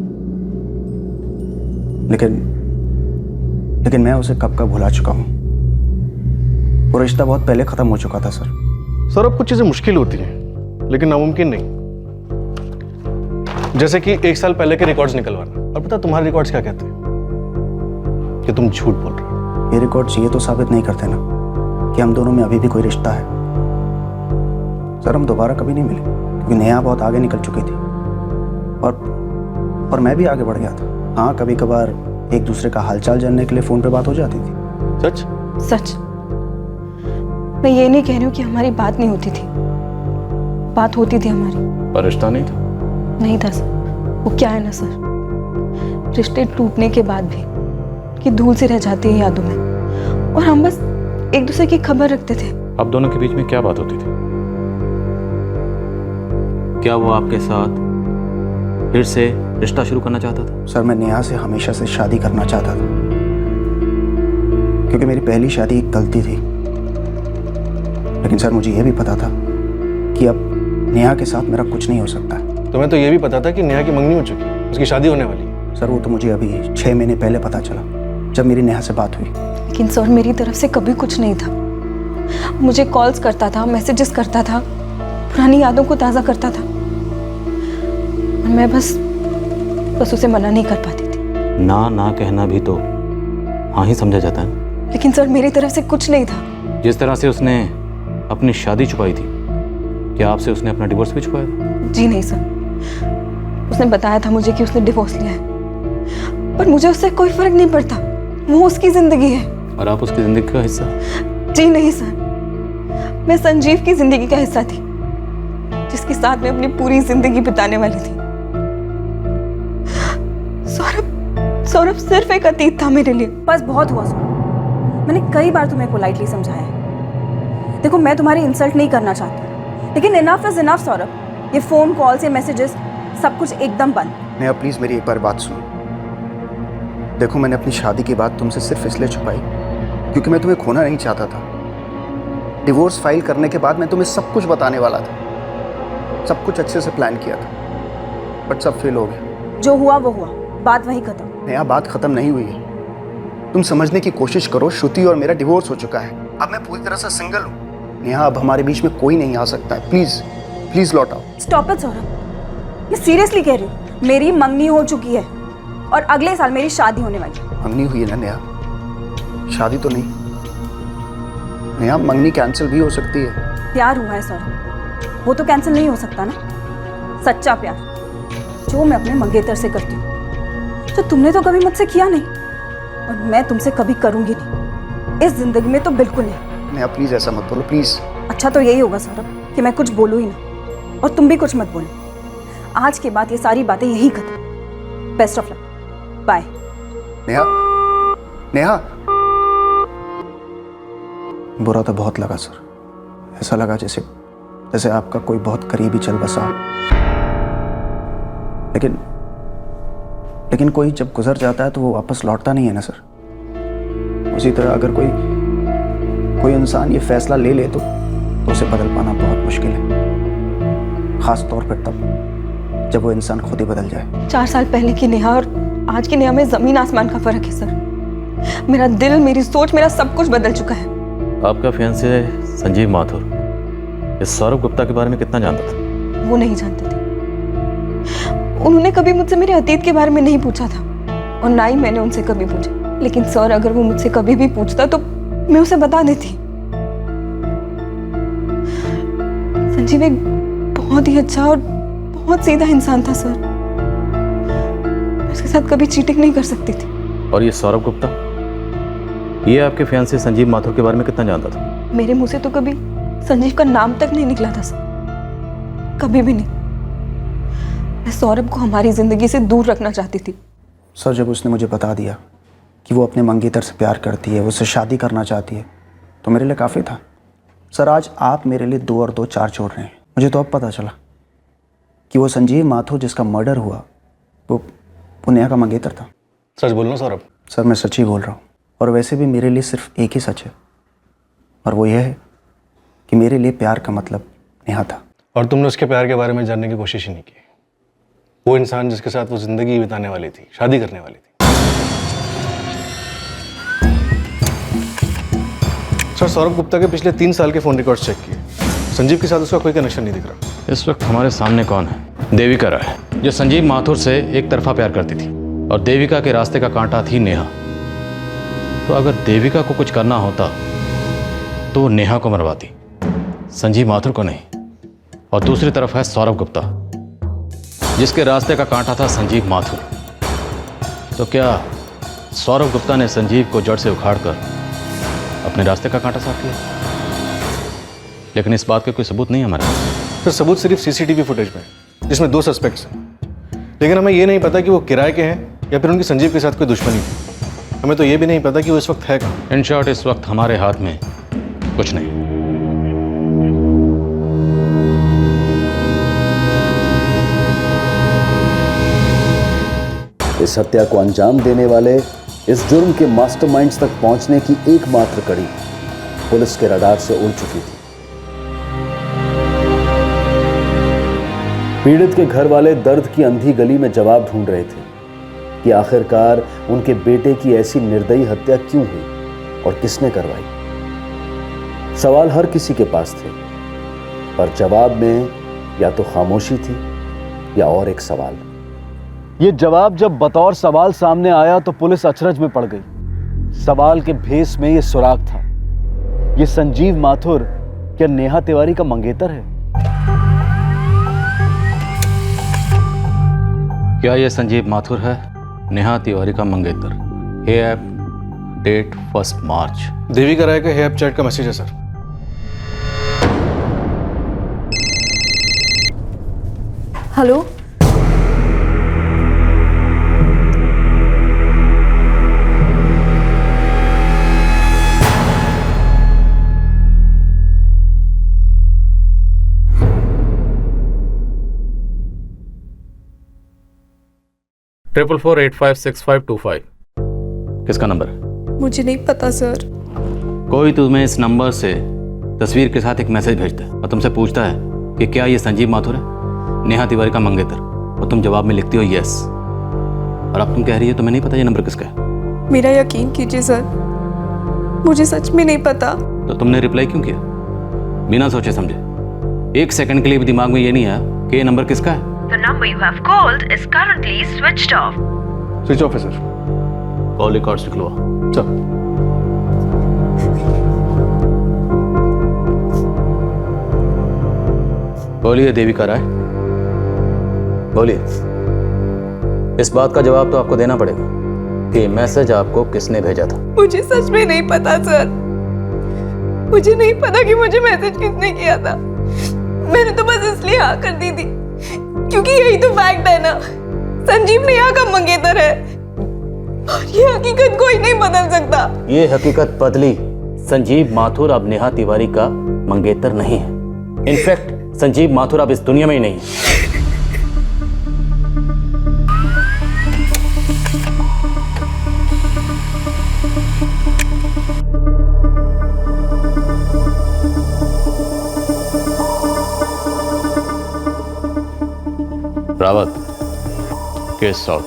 लेकिन मैं उसे कब का भुला चुका हूँ। वो रिश्ता बहुत पहले खत्म हो चुका था सर। सर अब कुछ चीजें मुश्किल होती हैं, लेकिन नामुमकिन नहीं। जैसे कि 1 साल पहले के रिकॉर्ड्स निकलवाना। और पता तुम्हारे रिकॉर्ड्स क्या कहते हैं? कि तुम झूठ बोल रहे हो। ये रिकॉर्ड्स ये तो साबित नहीं करते ना कि हम दोनों में अभी भी कोई रिश्ता है। सर हम दोबारा कभी नहीं मिले, क्योंकि नेहा बहुत आगे निकल चुकी थी और मैं भी आगे बढ़ गया था। हाँ, कभी कभार एक दूसरे का हालचाल जानने के लिए फोन पे बात हो जाती थी। सच? सच। मैं ये नहीं कह रही हूँ कि हमारी बात नहीं होती थी, बात होती थी हमारी, पर रिश्ता नहीं था। नहीं था सर। वो क्या है ना सर, रिश्ते टूटने के बाद भी कि धूल से रह जाती है यादों में, और हम बस एक दूसरे की खबर रखते थे। आप दोनों के बीच में क्या बात होती थी? क्या वो आपके साथ फिर से रिश्ता शुरू करना चाहता था? सर मैं नेहा से हमेशा से शादी करना चाहता था, क्योंकि मेरी पहली शादी एक गलती थी। लेकिन सर मुझे यह भी पता था कि अब नेहा के साथ मेरा कुछ नहीं हो सकता। तुम्हें तो ये भी पता था कि नेहा की मंगनी हो चुकी है, उसकी शादी होने वाली है। सर वो तो मुझे अभी 6 महीने पहले पता चला, जब मेरी नेहा से बात हुई। लेकिन सर मेरी तरफ से कभी कुछ नहीं था। मुझे कॉल्स करता था, मैसेजेस करता था, पुरानी यादों को ताज़ा करता था, और मैं बस उसे मना नहीं कर पाती थी। ना कहना भी तो हाँ ही समझा जाता है। लेकिन सर मेरी तरफ से कुछ नहीं था। जिस तरह से उसने अपनी शादी छुपाई थी, क्या आपसे उसने अपना डिवोर्स भी छुपाया था? जी नहीं सर, उसने बताया था मुझे कि उसने डिवोर्स लिया है, पर मुझे उससे कोई फर्क नहीं पड़ता। वो उसकी जिंदगी है और आप उसकी जिंदगी का हिस्सा? जी नहीं सर, मैं संजीव की जिंदगी का हिस्सा थी, जिसके साथ मैं अपनी पूरी जिंदगी बिताने वाली थी। सौरभ सिर्फ एक अतीत था मेरे लिए। बस बहुत हुआ सौरभ, मैंने कई बार तुम्हें पोलाइटली समझाया है। देखो मैं तुम्हारी इंसल्ट नहीं करना चाहती, लेकिन इनफ इज इनफ सौरभ। ये फोन कॉल्स, ये मैसेजेस, सब कुछ एकदम बंद। नेहा प्लीज मेरी एक बार बात सुनो। देखो मैंने अपनी शादी की बात तुमसे सिर्फ इसलिए छुपाई क्योंकि मैं तुम्हें खोना नहीं चाहता था। डिवोर्स फाइल करने के बाद मैं तुम्हें सब कुछ बताने वाला था, सब कुछ अच्छे से प्लान किया था, बट सब फेल हो गया। जो हुआ वो हुआ, बात वही खत्म। नेहा बात खत्म नहीं हुई है, तुम समझने की कोशिश करो। श्रुति और मेरा डिवोर्स हो चुका है, अब मैं पूरी तरह से सिंगल हूँ। नेहा अब हमारे बीच में कोई नहीं आ सकता है, प्लीज प्लीज लौट आओ। स्टॉप इट सौरभ, मैं सीरियसली कह रही हूँ, मेरी मंगनी हो चुकी है और अगले साल मेरी शादी होने वाली है। मंगनी हुई है ना नेहा, शादी तो नहीं। नेहा मंगनी कैंसिल भी हो सकती है। प्यार हुआ है सौरभ, वो तो कैंसिल नहीं हो सकता ना। सच्चा प्यार जो मैं अपने मंगेतर से करती हूँ, जो तुमने तो कभी मुझसे किया नहीं और मैं तुमसे कभी करूंगी नहीं, इस जिंदगी में तो बिल्कुल नहीं। नेहा प्लीज ऐसा मत बोलो प्लीज। अच्छा तो यही होगा सौरभ कि मैं कुछ बोलूँ ही ना, और तुम भी कुछ मत बोलो। आज के बाद ये सारी बातें यही खत्म। Best of luck, bye. Neha Neha, बुरा तो बहुत लगा सर, ऐसा लगा जैसे आपका कोई बहुत करीबी चल बसा। लेकिन कोई जब गुजर जाता है तो वो वापस लौटता नहीं है ना सर। उसी तरह अगर कोई इंसान ये फैसला ले ले तो उसे बदल पाना बहुत मुश्किल है, खास तौर पर तब जब वो इंसान खुद ही बदल जाए। 4 साल पहले की नेहा और आज की नेहा में जमीन आसमान का फर्क है सर। मेरा दिल, मेरी सोच, मेरा सब कुछ बदल चुका है। आपका फियांसे संजीव माथुर इस सौरभ गुप्ता के बारे में कितना जानता था? वो नहीं जानते थे। उन्होंने कभी मुझसे मेरे अतीत के बारे में नहीं पूछा था और ना ही मैंने उनसे कभी पूछा। लेकिन सर अगर वो मुझसे कभी भी पूछता तो मैं उसे बता देती। संजीव एक बहुत ही अच्छा और बहुत सीधा इंसान था सर। मैं उसके साथ कभी चीटिंग नहीं कर सकती थी। और ये सौरभ गुप्ता, ये आपके फियांसे संजीव माथुर के बारे में कितना जानता था? मेरे मुंह से तो कभी संजीव का नाम तक नहीं निकला था सर, कभी भी नहीं। मैं सौरभ को हमारी जिंदगी से दूर रखना चाहती थी। सर जब उसने मुझे बता दिया कि वो अपने मंगेतर से प्यार करती है, वो उससे शादी करना चाहती है, तो मेरे लिए काफ़ी था। सर आज आप मेरे लिए 2 और 2 4 जोड़ रहे हैं। मुझे तो अब पता चला कि वो संजीव माथुर जिसका मर्डर हुआ वो नेहा का मंगेतर था। सच बोलना सौरभ? सर मैं सच ही बोल रहा हूँ, और वैसे भी मेरे लिए सिर्फ एक ही सच है, और वो ये है कि मेरे लिए प्यार का मतलब नेहा था। और तुमने उसके प्यार के बारे में जानने की कोशिश ही नहीं की। वो इंसान जिसके साथ वो जिंदगी बिताने वाली थी, शादी करने वाली थी। सर सौरभ गुप्ता के पिछले 3 साल के फोन रिकॉर्ड्स चेक किए, संजीव के साथ उसका कोई कनेक्शन नहीं दिख रहा। इस वक्त हमारे सामने कौन है? देविका राय, जो संजीव माथुर से एक तरफा प्यार करती थी, और देविका के रास्ते का कांटा थी नेहा। तो अगर देविका को कुछ करना होता तो वो नेहा को मरवाती, संजीव माथुर को नहीं। और दूसरी तरफ है सौरभ गुप्ता, जिसके रास्ते का कांटा था संजीव माथुर। तो क्या सौरभ गुप्ता ने संजीव को जड़ से उखाड़कर अपने रास्ते का कांटा साफ किया? लेकिन इस बात के कोई सबूत नहीं है हमारे पास। सर सबूत सिर्फ सीसीटीवी फुटेज में, जिसमें 2 सस्पेक्ट्स हैं, लेकिन हमें ये नहीं पता कि वो किराए के हैं या फिर उनकी संजीव के साथ कोई दुश्मनी थी। हमें तो ये भी नहीं पता कि वो इस वक्त है कहाँ। इन शॉर्ट, इस वक्त हमारे हाथ में कुछ नहीं। इस हत्या को अंजाम देने वाले इस जुर्म के मास्टरमाइंड्स तक पहुंचने की एकमात्र कड़ी पुलिस के रडार से उड़ चुकी थी। पीड़ित के घर वाले दर्द की अंधी गली में जवाब ढूंढ रहे थे कि आखिरकार उनके बेटे की ऐसी निर्दयी हत्या क्यों हुई और किसने करवाई। सवाल हर किसी के पास थे, पर जवाब में या तो खामोशी थी या और एक सवाल। ये जवाब जब बतौर सवाल सामने आया तो पुलिस अचरज में पड़ गई। सवाल के भेस में ये सुराग था। ये संजीव माथुर क्या नेहा तिवारी का मंगेतर है? क्या ये संजीव माथुर है नेहा तिवारी का मंगेतर? हे ऐप, डेट 1 मार्च। देविका राय का हे ऐप चैट का मैसेज है सर। Hello, triple 4856525। किसका नंबर है? मुझे नहीं पता सर। कोई तुम्हें इस नंबर से तस्वीर के साथ एक मैसेज भेजता है और तुमसे पूछता है कि क्या ये संजीव माथुर है, नेहा तिवारी का मंगेतर, और तुम जवाब में लिखती हो यस। और अब तुम कह रही हो तुम्हें नहीं पता ये नंबर किसका है। मेरा यकीन कीजिए सर, मुझे सच में नहीं पता। तो तुमने रिप्लाई क्यों किया बिना सोचे समझे? 1 सेकंड के लिए भी दिमाग में ये नहीं आया कि ये नंबर किसका है? The number you have called is currently switched off. Switch off है सर। कॉल रिकॉर्ड्स निकलवा। सर बोलिए देविका राय, बोलिए। इस बात का जवाब तो आपको देना पड़ेगा कि मैसेज आपको किसने भेजा था। मुझे सच में नहीं पता सर, मुझे नहीं पता कि मुझे मैसेज किसने किया था। मैंने तो बस इसलिए हाँ कर दी थी क्योंकि यही तो फैक्ट है ना, संजीव नेहा का मंगेतर है और ये हकीकत कोई नहीं बदल सकता। ये हकीकत बदली। संजीव माथुर अब नेहा तिवारी का मंगेतर नहीं है। इनफैक्ट संजीव माथुर अब इस दुनिया में ही नहीं है। Rawat, case solve.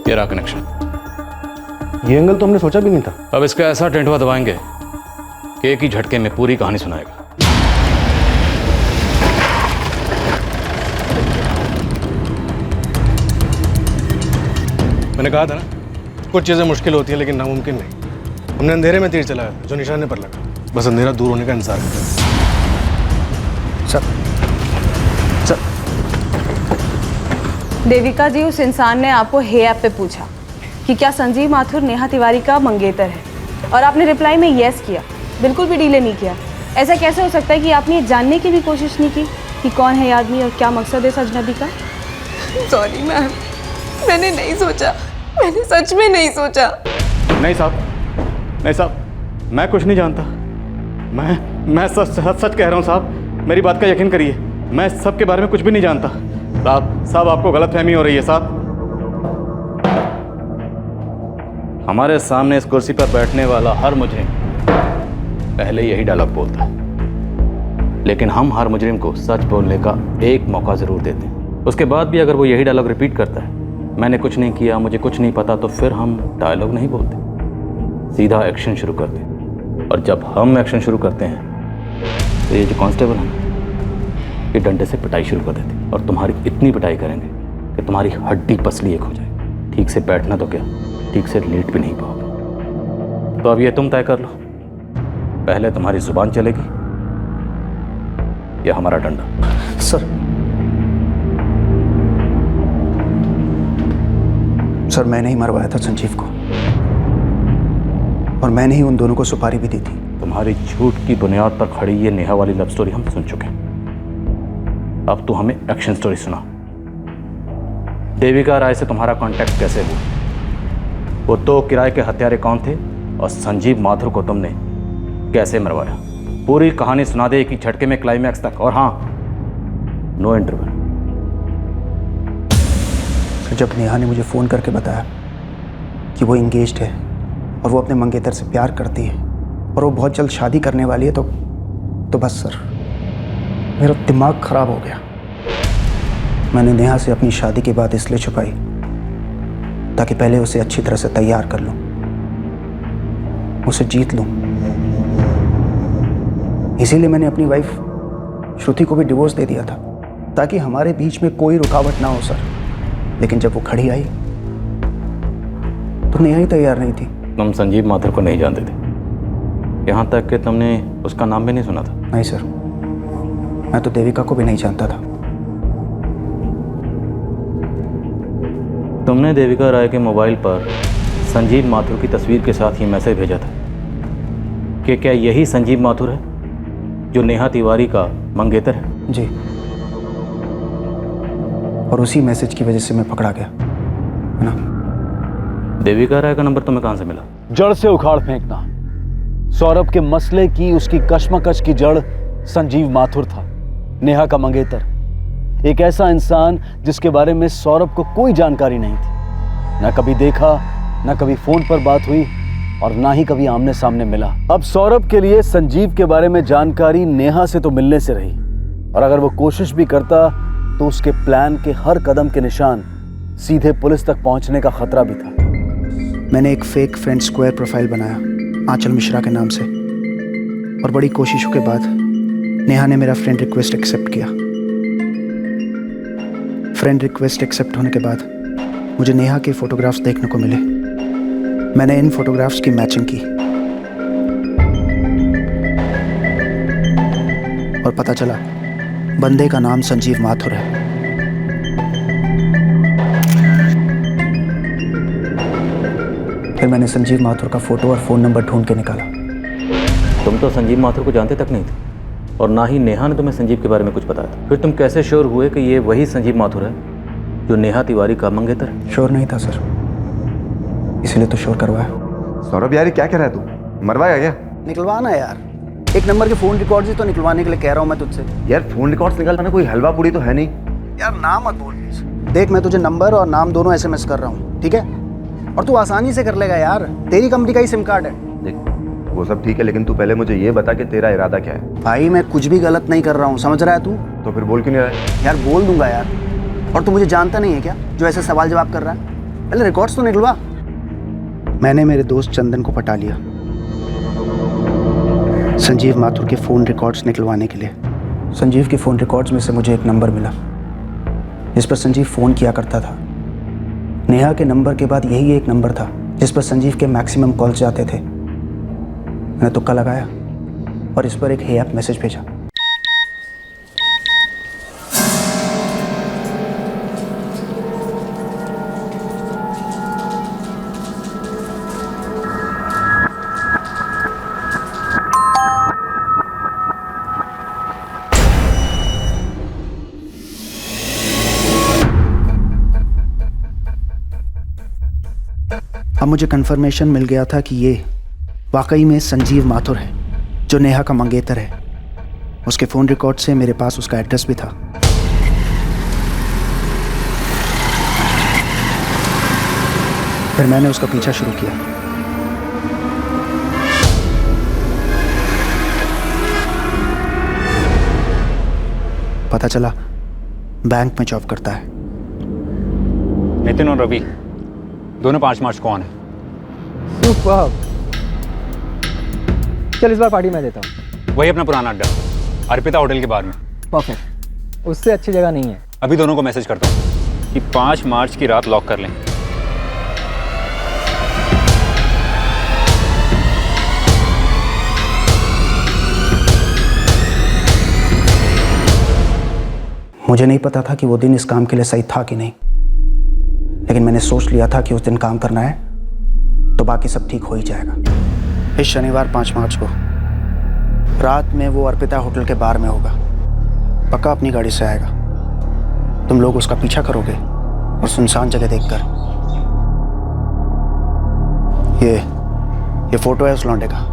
ये रहा कनेक्शन। ये एंगल तो हमने सोचा भी नहीं था। अब इसका ऐसा टेंटवा दबाएंगे कि एक ही झटके में पूरी कहानी सुनाएगा। मैंने कहा था ना, कुछ चीजें मुश्किल होती हैं लेकिन नामुमकिन नहीं। हमने अंधेरे में तीर चलाया जो निशाने पर लगा, बस अंधेरा दूर होने का इंतजार कर। देविका जी, उस इंसान ने आपको हे ऐप पे पूछा कि क्या संजीव माथुर नेहा तिवारी का मंगेतर है, और आपने रिप्लाई में यस किया, बिल्कुल भी डिले नहीं किया। ऐसा कैसे हो सकता है कि आपने ये जानने की भी कोशिश नहीं की कि कौन है ये आदमी और क्या मकसद है इस अजनबी का? सॉरी मैम, मैंने नहीं सोचा, मैंने सच में नहीं सोचा। नहीं साहब, नहीं साहब, मैं कुछ नहीं जानता। मैं सच कह रहा हूँ साहब, मेरी बात का यकीन करिए। मैं सब के बारे में कुछ भी नहीं जानता। साहब आपको गलतफहमी हो रही है साहब। हमारे सामने इस कुर्सी पर बैठने वाला हर मुजरिम पहले यही डायलॉग बोलता है, लेकिन हम हर मुजरिम को सच बोलने का एक मौका ज़रूर देते हैं। उसके बाद भी अगर वो यही डायलॉग रिपीट करता है, मैंने कुछ नहीं किया, मुझे कुछ नहीं पता, तो फिर हम डायलॉग नहीं बोलते, सीधा एक्शन शुरू करते हैं। और जब हम एक्शन शुरू करते हैं तो ये जो कांस्टेबल है ये डंडे से पिटाई शुरू कर देते, और तुम्हारी इतनी पिटाई करेंगे कि तुम्हारी हड्डी पसली एक हो जाए। ठीक से बैठना तो क्या, ठीक से लेट भी नहीं पाओगे। तो अब ये तुम तय कर लो, पहले तुम्हारी जुबान चलेगी या हमारा डंडा। सर मैंने ही मरवाया था संजीव को, और मैंने ही उन दोनों को सुपारी भी दी थी। तुम्हारी झूठ की बुनियाद पर खड़ी ये नेहा वाली लव स्टोरी हम सुन चुके हैं। अब तू हमें एक्शन स्टोरी सुना। देविका राय से तुम्हारा कांटेक्ट कैसे हुआ, वो तो किराए के हत्यारे कौन थे, और संजीव माथुर को तुमने कैसे मरवाया। पूरी कहानी सुना दे कि झटके में क्लाइमैक्स तक, और हाँ, नो इंटरवल। जब नेहा ने मुझे फ़ोन करके बताया कि वो इंगेज्ड है और वो अपने मंगेतर से प्यार करती है और वो बहुत जल्द शादी करने वाली है, तो बस सर मेरा दिमाग ख़राब हो गया। मैंने नेहा से अपनी शादी की बात इसलिए छुपाई ताकि पहले उसे अच्छी तरह से तैयार कर लूं, उसे जीत लूं। इसीलिए मैंने अपनी वाइफ श्रुति को भी डिवोर्स दे दिया था ताकि हमारे बीच में कोई रुकावट ना हो सर। लेकिन जब वो खड़ी आई तो नेहा ही तैयार नहीं थी। तुम संजीव माथुर को नहीं जानते थे, यहाँ तक कि तुमने उसका नाम भी नहीं सुना था? नहीं सर, मैं तो देविका को भी नहीं जानता था। तुमने देविका राय के मोबाइल पर संजीव माथुर की तस्वीर के साथ ये मैसेज भेजा था कि क्या यही संजीव माथुर है जो नेहा तिवारी का मंगेतर है? जी, और उसी मैसेज की वजह से मैं पकड़ा गया है ना। देविका राय का नंबर तुम्हें कहां से मिला? जड़ से उखाड़ फेंकना। सौरभ के मसले की, उसकी कश्मकश की जड़ संजीव माथुर था, नेहा का मंगेतर। एक ऐसा इंसान जिसके बारे में सौरभ को कोई जानकारी नहीं थी, ना कभी देखा, ना कभी फोन पर बात हुई, और ना ही कभी आमने सामने मिला। अब सौरभ के लिए संजीव के बारे में जानकारी नेहा से तो मिलने से रही, और अगर वो कोशिश भी करता तो उसके प्लान के हर कदम के निशान सीधे पुलिस तक पहुंचने का खतरा भी था। मैंने एक फेक फ्रेंड स्क्वायर प्रोफाइल बनाया आंचल मिश्रा के नाम से, और बड़ी कोशिशों के बाद नेहा ने मेरा फ्रेंड रिक्वेस्ट एक्सेप्ट किया। फ्रेंड रिक्वेस्ट एक्सेप्ट होने के बाद मुझे नेहा के फोटोग्राफ्स देखने को मिले। मैंने इन फोटोग्राफ्स की मैचिंग की और पता चला बंदे का नाम संजीव माथुर है। फिर मैंने संजीव माथुर का फोटो और फोन नंबर ढूंढ के निकाला। तुम तो संजीव माथुर को जानते तक नहीं थे, और ना ही नेहा ने तुम्हें संजीव के बारे में कुछ बताया। फिर तुम कैसे श्योर हुए कि ये वही संजीव माथुर है जो नेहा तिवारी का मंगेतर है? श्योर नहीं था सर, इसलिए तो श्योर करवाया। सौरभ यार क्या कह रहा है तू? मरवाया क्या? निकलवाना यार, एक नंबर के फोन रिकॉर्ड्स ही तो निकलवाने के लिए कह रहा हूँ मैं तुझसे। यार फोन रिकॉर्ड्स निकालना कोई हलवा पूड़ी तो है नहीं यार। नाम मत बोल प्लीज। देख मैं तुझे नंबर और नाम दोनों SMS कर रहा हूँ, ठीक है? और तू आसानी से कर लेगा यार, तेरी कंपनी का ही सिम कार्ड है। देख वो सब ठीक है, लेकिन तू पहले मुझे ये बता कि तेरा इरादा क्या है। भाई मैं कुछ भी गलत नहीं कर रहा हूँ, समझ रहा है तू? तो फिर बोल क्यों नहीं रहा है? यार बोल दूंगा यार, और तू मुझे जानता नहीं है क्या जो ऐसे सवाल जवाब कर रहा है? पहले रिकॉर्ड्स तो निकलवा। मैंने मेरे दोस्त चंदन को पटा लिया संजीव माथुर के फ़ोन रिकॉर्ड्स निकलवाने के लिए। संजीव के फ़ोन रिकॉर्ड्स में से मुझे एक नंबर मिला जिस पर संजीव फ़ोन किया करता था। नेहा के नंबर के बाद यही एक नंबर था जिस पर संजीव के मैक्सिमम कॉल्स जाते थे। मैंने तुक्का लगाया और इस पर एक हे ऐप मैसेज भेजा। अब मुझे कंफर्मेशन मिल गया था कि ये वाकई में संजीव माथुर है जो नेहा का मंगेतर है। उसके फ़ोन रिकॉर्ड से मेरे पास उसका एड्रेस भी था। फिर मैंने उसका पीछा शुरू किया। पता चला बैंक में जॉब करता है। नितिन और रवि दोनों 5 मार्च को ऑन है। सुपर्ब। चल इस बार पार्टी मैं देता हूँ। वही अपना पुराना अड्डा, अर्पिता होटल के बाहर में। परफेक्ट। उससे अच्छी जगह नहीं है। अभी दोनों को मैसेज करता हूँ कि 5 मार्च की रात लॉक कर लें। मुझे नहीं पता था कि वो दिन इस काम के लिए सही था कि नहीं, लेकिन मैंने सोच लिया था कि उस दिन काम करना है तो बाकी सब ठीक हो ही जाएगा। इस शनिवार 5 मार्च को रात में वो अर्पिता होटल के बार में होगा। पक्का अपनी गाड़ी से आएगा। तुम लोग उसका पीछा करोगे और सुनसान जगह देखकर। ये फोटो है उस लौंडे का।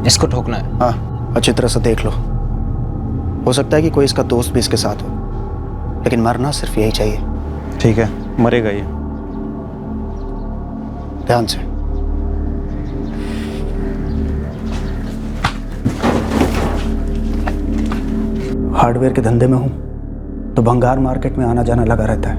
इसको ठोकना है। हाँ, अच्छी तरह से देख लो। हो सकता है कि कोई इसका दोस्त भी इसके साथ हो, लेकिन मरना सिर्फ यही चाहिए। ठीक है, मरेगा ये। ध्यान से। हार्डवेयर के धंधे में हूं तो भंगार मार्केट में आना जाना लगा रहता है।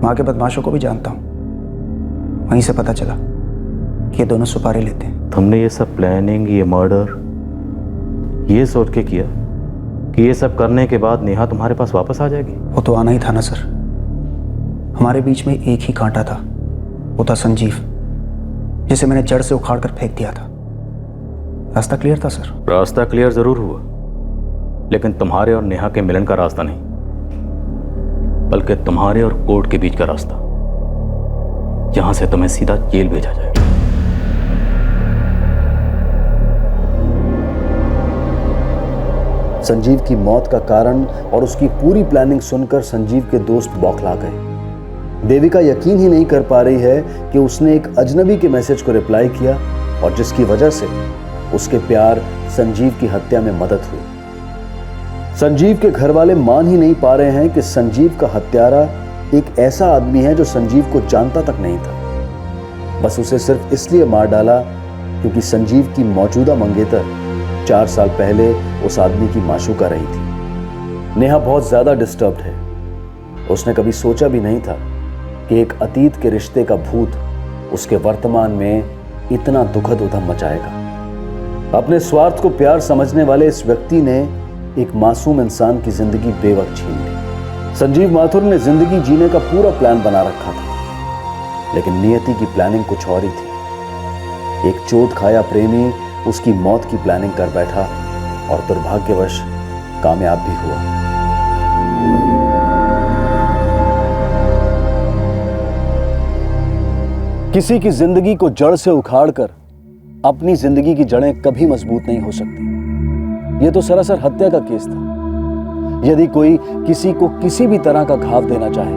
वहां के बदमाशों को भी जानता हूं। वहीं से पता चला कि ये दोनों सुपारी लेते हैं। तुमने ये सब प्लानिंग, ये मर्डर, ये सोच के किया कि ये सब करने के बाद नेहा तुम्हारे पास वापस आ जाएगी? वो तो आना ही था ना सर। हमारे बीच में एक ही कांटा था, वो था संजीव, जिसे मैंने जड़ से उखाड़ कर फेंक दिया था। रास्ता क्लियर था सर। रास्ता क्लियर जरूर हुआ, लेकिन तुम्हारे और नेहा के मिलन का रास्ता नहीं, बल्कि तुम्हारे और कोर्ट के बीच का रास्ता, जहां से तुम्हें सीधा जेल भेजा जाएगा। संजीव की मौत का कारण और उसकी पूरी प्लानिंग सुनकर संजीव के दोस्त बौखला गए। देविका यकीन ही नहीं कर पा रही है कि उसने एक अजनबी के मैसेज को रिप्लाई किया और जिसकी वजह से उसके प्यार संजीव की हत्या में मदद हुई। संजीव के घर वाले मान ही नहीं पा रहे हैं कि संजीव का हत्यारा एक ऐसा आदमी है जो संजीव को जानता तक नहीं था। बस उसे सिर्फ इसलिए मार डाला क्योंकि संजीव की मौजूदा मंगेतर 4 साल पहले उस आदमी की माशूका रही थी। नेहा बहुत ज्यादा डिस्टर्ब्ड है। उसने कभी सोचा भी नहीं था कि एक अतीत के रिश्ते का भूत उसके वर्तमान में इतना दुखद उधम मचाएगा। अपने स्वार्थ को प्यार समझने वाले इस व्यक्ति ने एक मासूम इंसान की जिंदगी बेवक्त छीन ली। संजीव माथुर ने जिंदगी जीने का पूरा प्लान बना रखा था, लेकिन नियति की प्लानिंग कुछ और ही थी। एक चोट खाया प्रेमी उसकी मौत की प्लानिंग कर बैठा और दुर्भाग्यवश कामयाब भी हुआ। किसी की जिंदगी को जड़ से उखाड़कर अपनी जिंदगी की जड़ें कभी मजबूत नहीं हो सकती। यह तो सरासर हत्या का केस था। यदि कोई किसी को किसी भी तरह का घाव देना चाहे,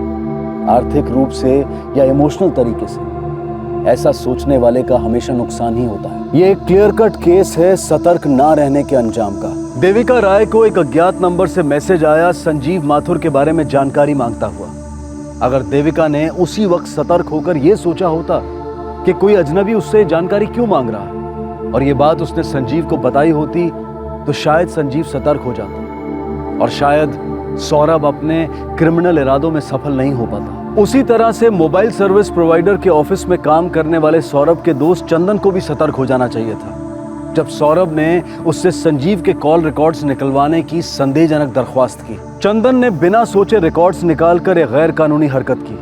आर्थिक रूप से या इमोशनल तरीके से, ऐसा सोचने वाले का हमेशा नुकसान ही होता है। यह एक क्लियर कट केस है सतर्क ना रहने के अंजाम का। देविका राय को एक अज्ञात नंबर से मैसेज आया संजीव माथुर के बारे में जानकारी मांगता हुआ। अगर देविका ने उसी वक्त सतर्क होकर यह सोचा होता कि कोई अजनबी उससे जानकारी क्यों मांग रहा है और यह बात उसने संजीव को बताई होती, तो शायद संजीव सतर्क हो जाता और शायद सौरभ अपने क्रिमिनल इरादों में सफल नहीं हो पाता। उसी तरह से मोबाइल सर्विस प्रोवाइडर के ऑफिस में काम करने वाले सौरभ के दोस्त चंदन को भी सतर्क हो जाना चाहिए था। जब सौरभ ने उससे संजीव के कॉल रिकॉर्ड्स निकलवाने की संदेहजनक दरख्वास्त की, चंदन ने बिना सोचे रिकॉर्ड्स निकालकर एक गैर कानूनी हरकत की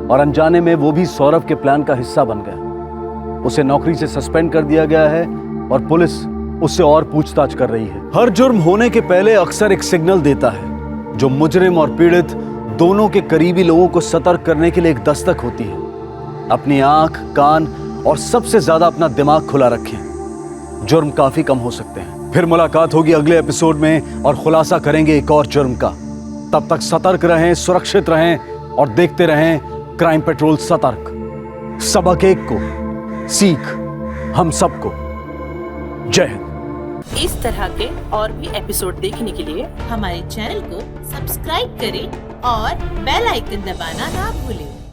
और अनजाने में वो भी सौरभ के प्लान का हिस्सा बन गया। उसे नौकरी से सस्पेंड कर दिया गया है और पुलिस उससे और पूछताछ कर रही है। हर जुर्म होने के पहले अक्सर एक सिग्नल देता है जो मुजरिम और पीड़ित दोनों के करीबी लोगों को सतर्क करने के लिए एक दस्तक होती है। अपनी आंख, कान और सबसे ज्यादा अपना दिमाग खुला रखें। जुर्म काफी कम हो सकते हैं। फिर मुलाकात होगी अगले एपिसोड में और खुलासा करेंगे एक और जुर्म का। तब तक सतर्क रहें, सुरक्षित रहें और देखते रहें क्राइम पेट्रोल सतर्क। सबक एक को, सीख हम सबको। जय हिंद। इस तरह के और भी एपिसोड देखने के लिए हमारे चैनल को सब्सक्राइब करें और बेल आइकन दबाना ना भूलें।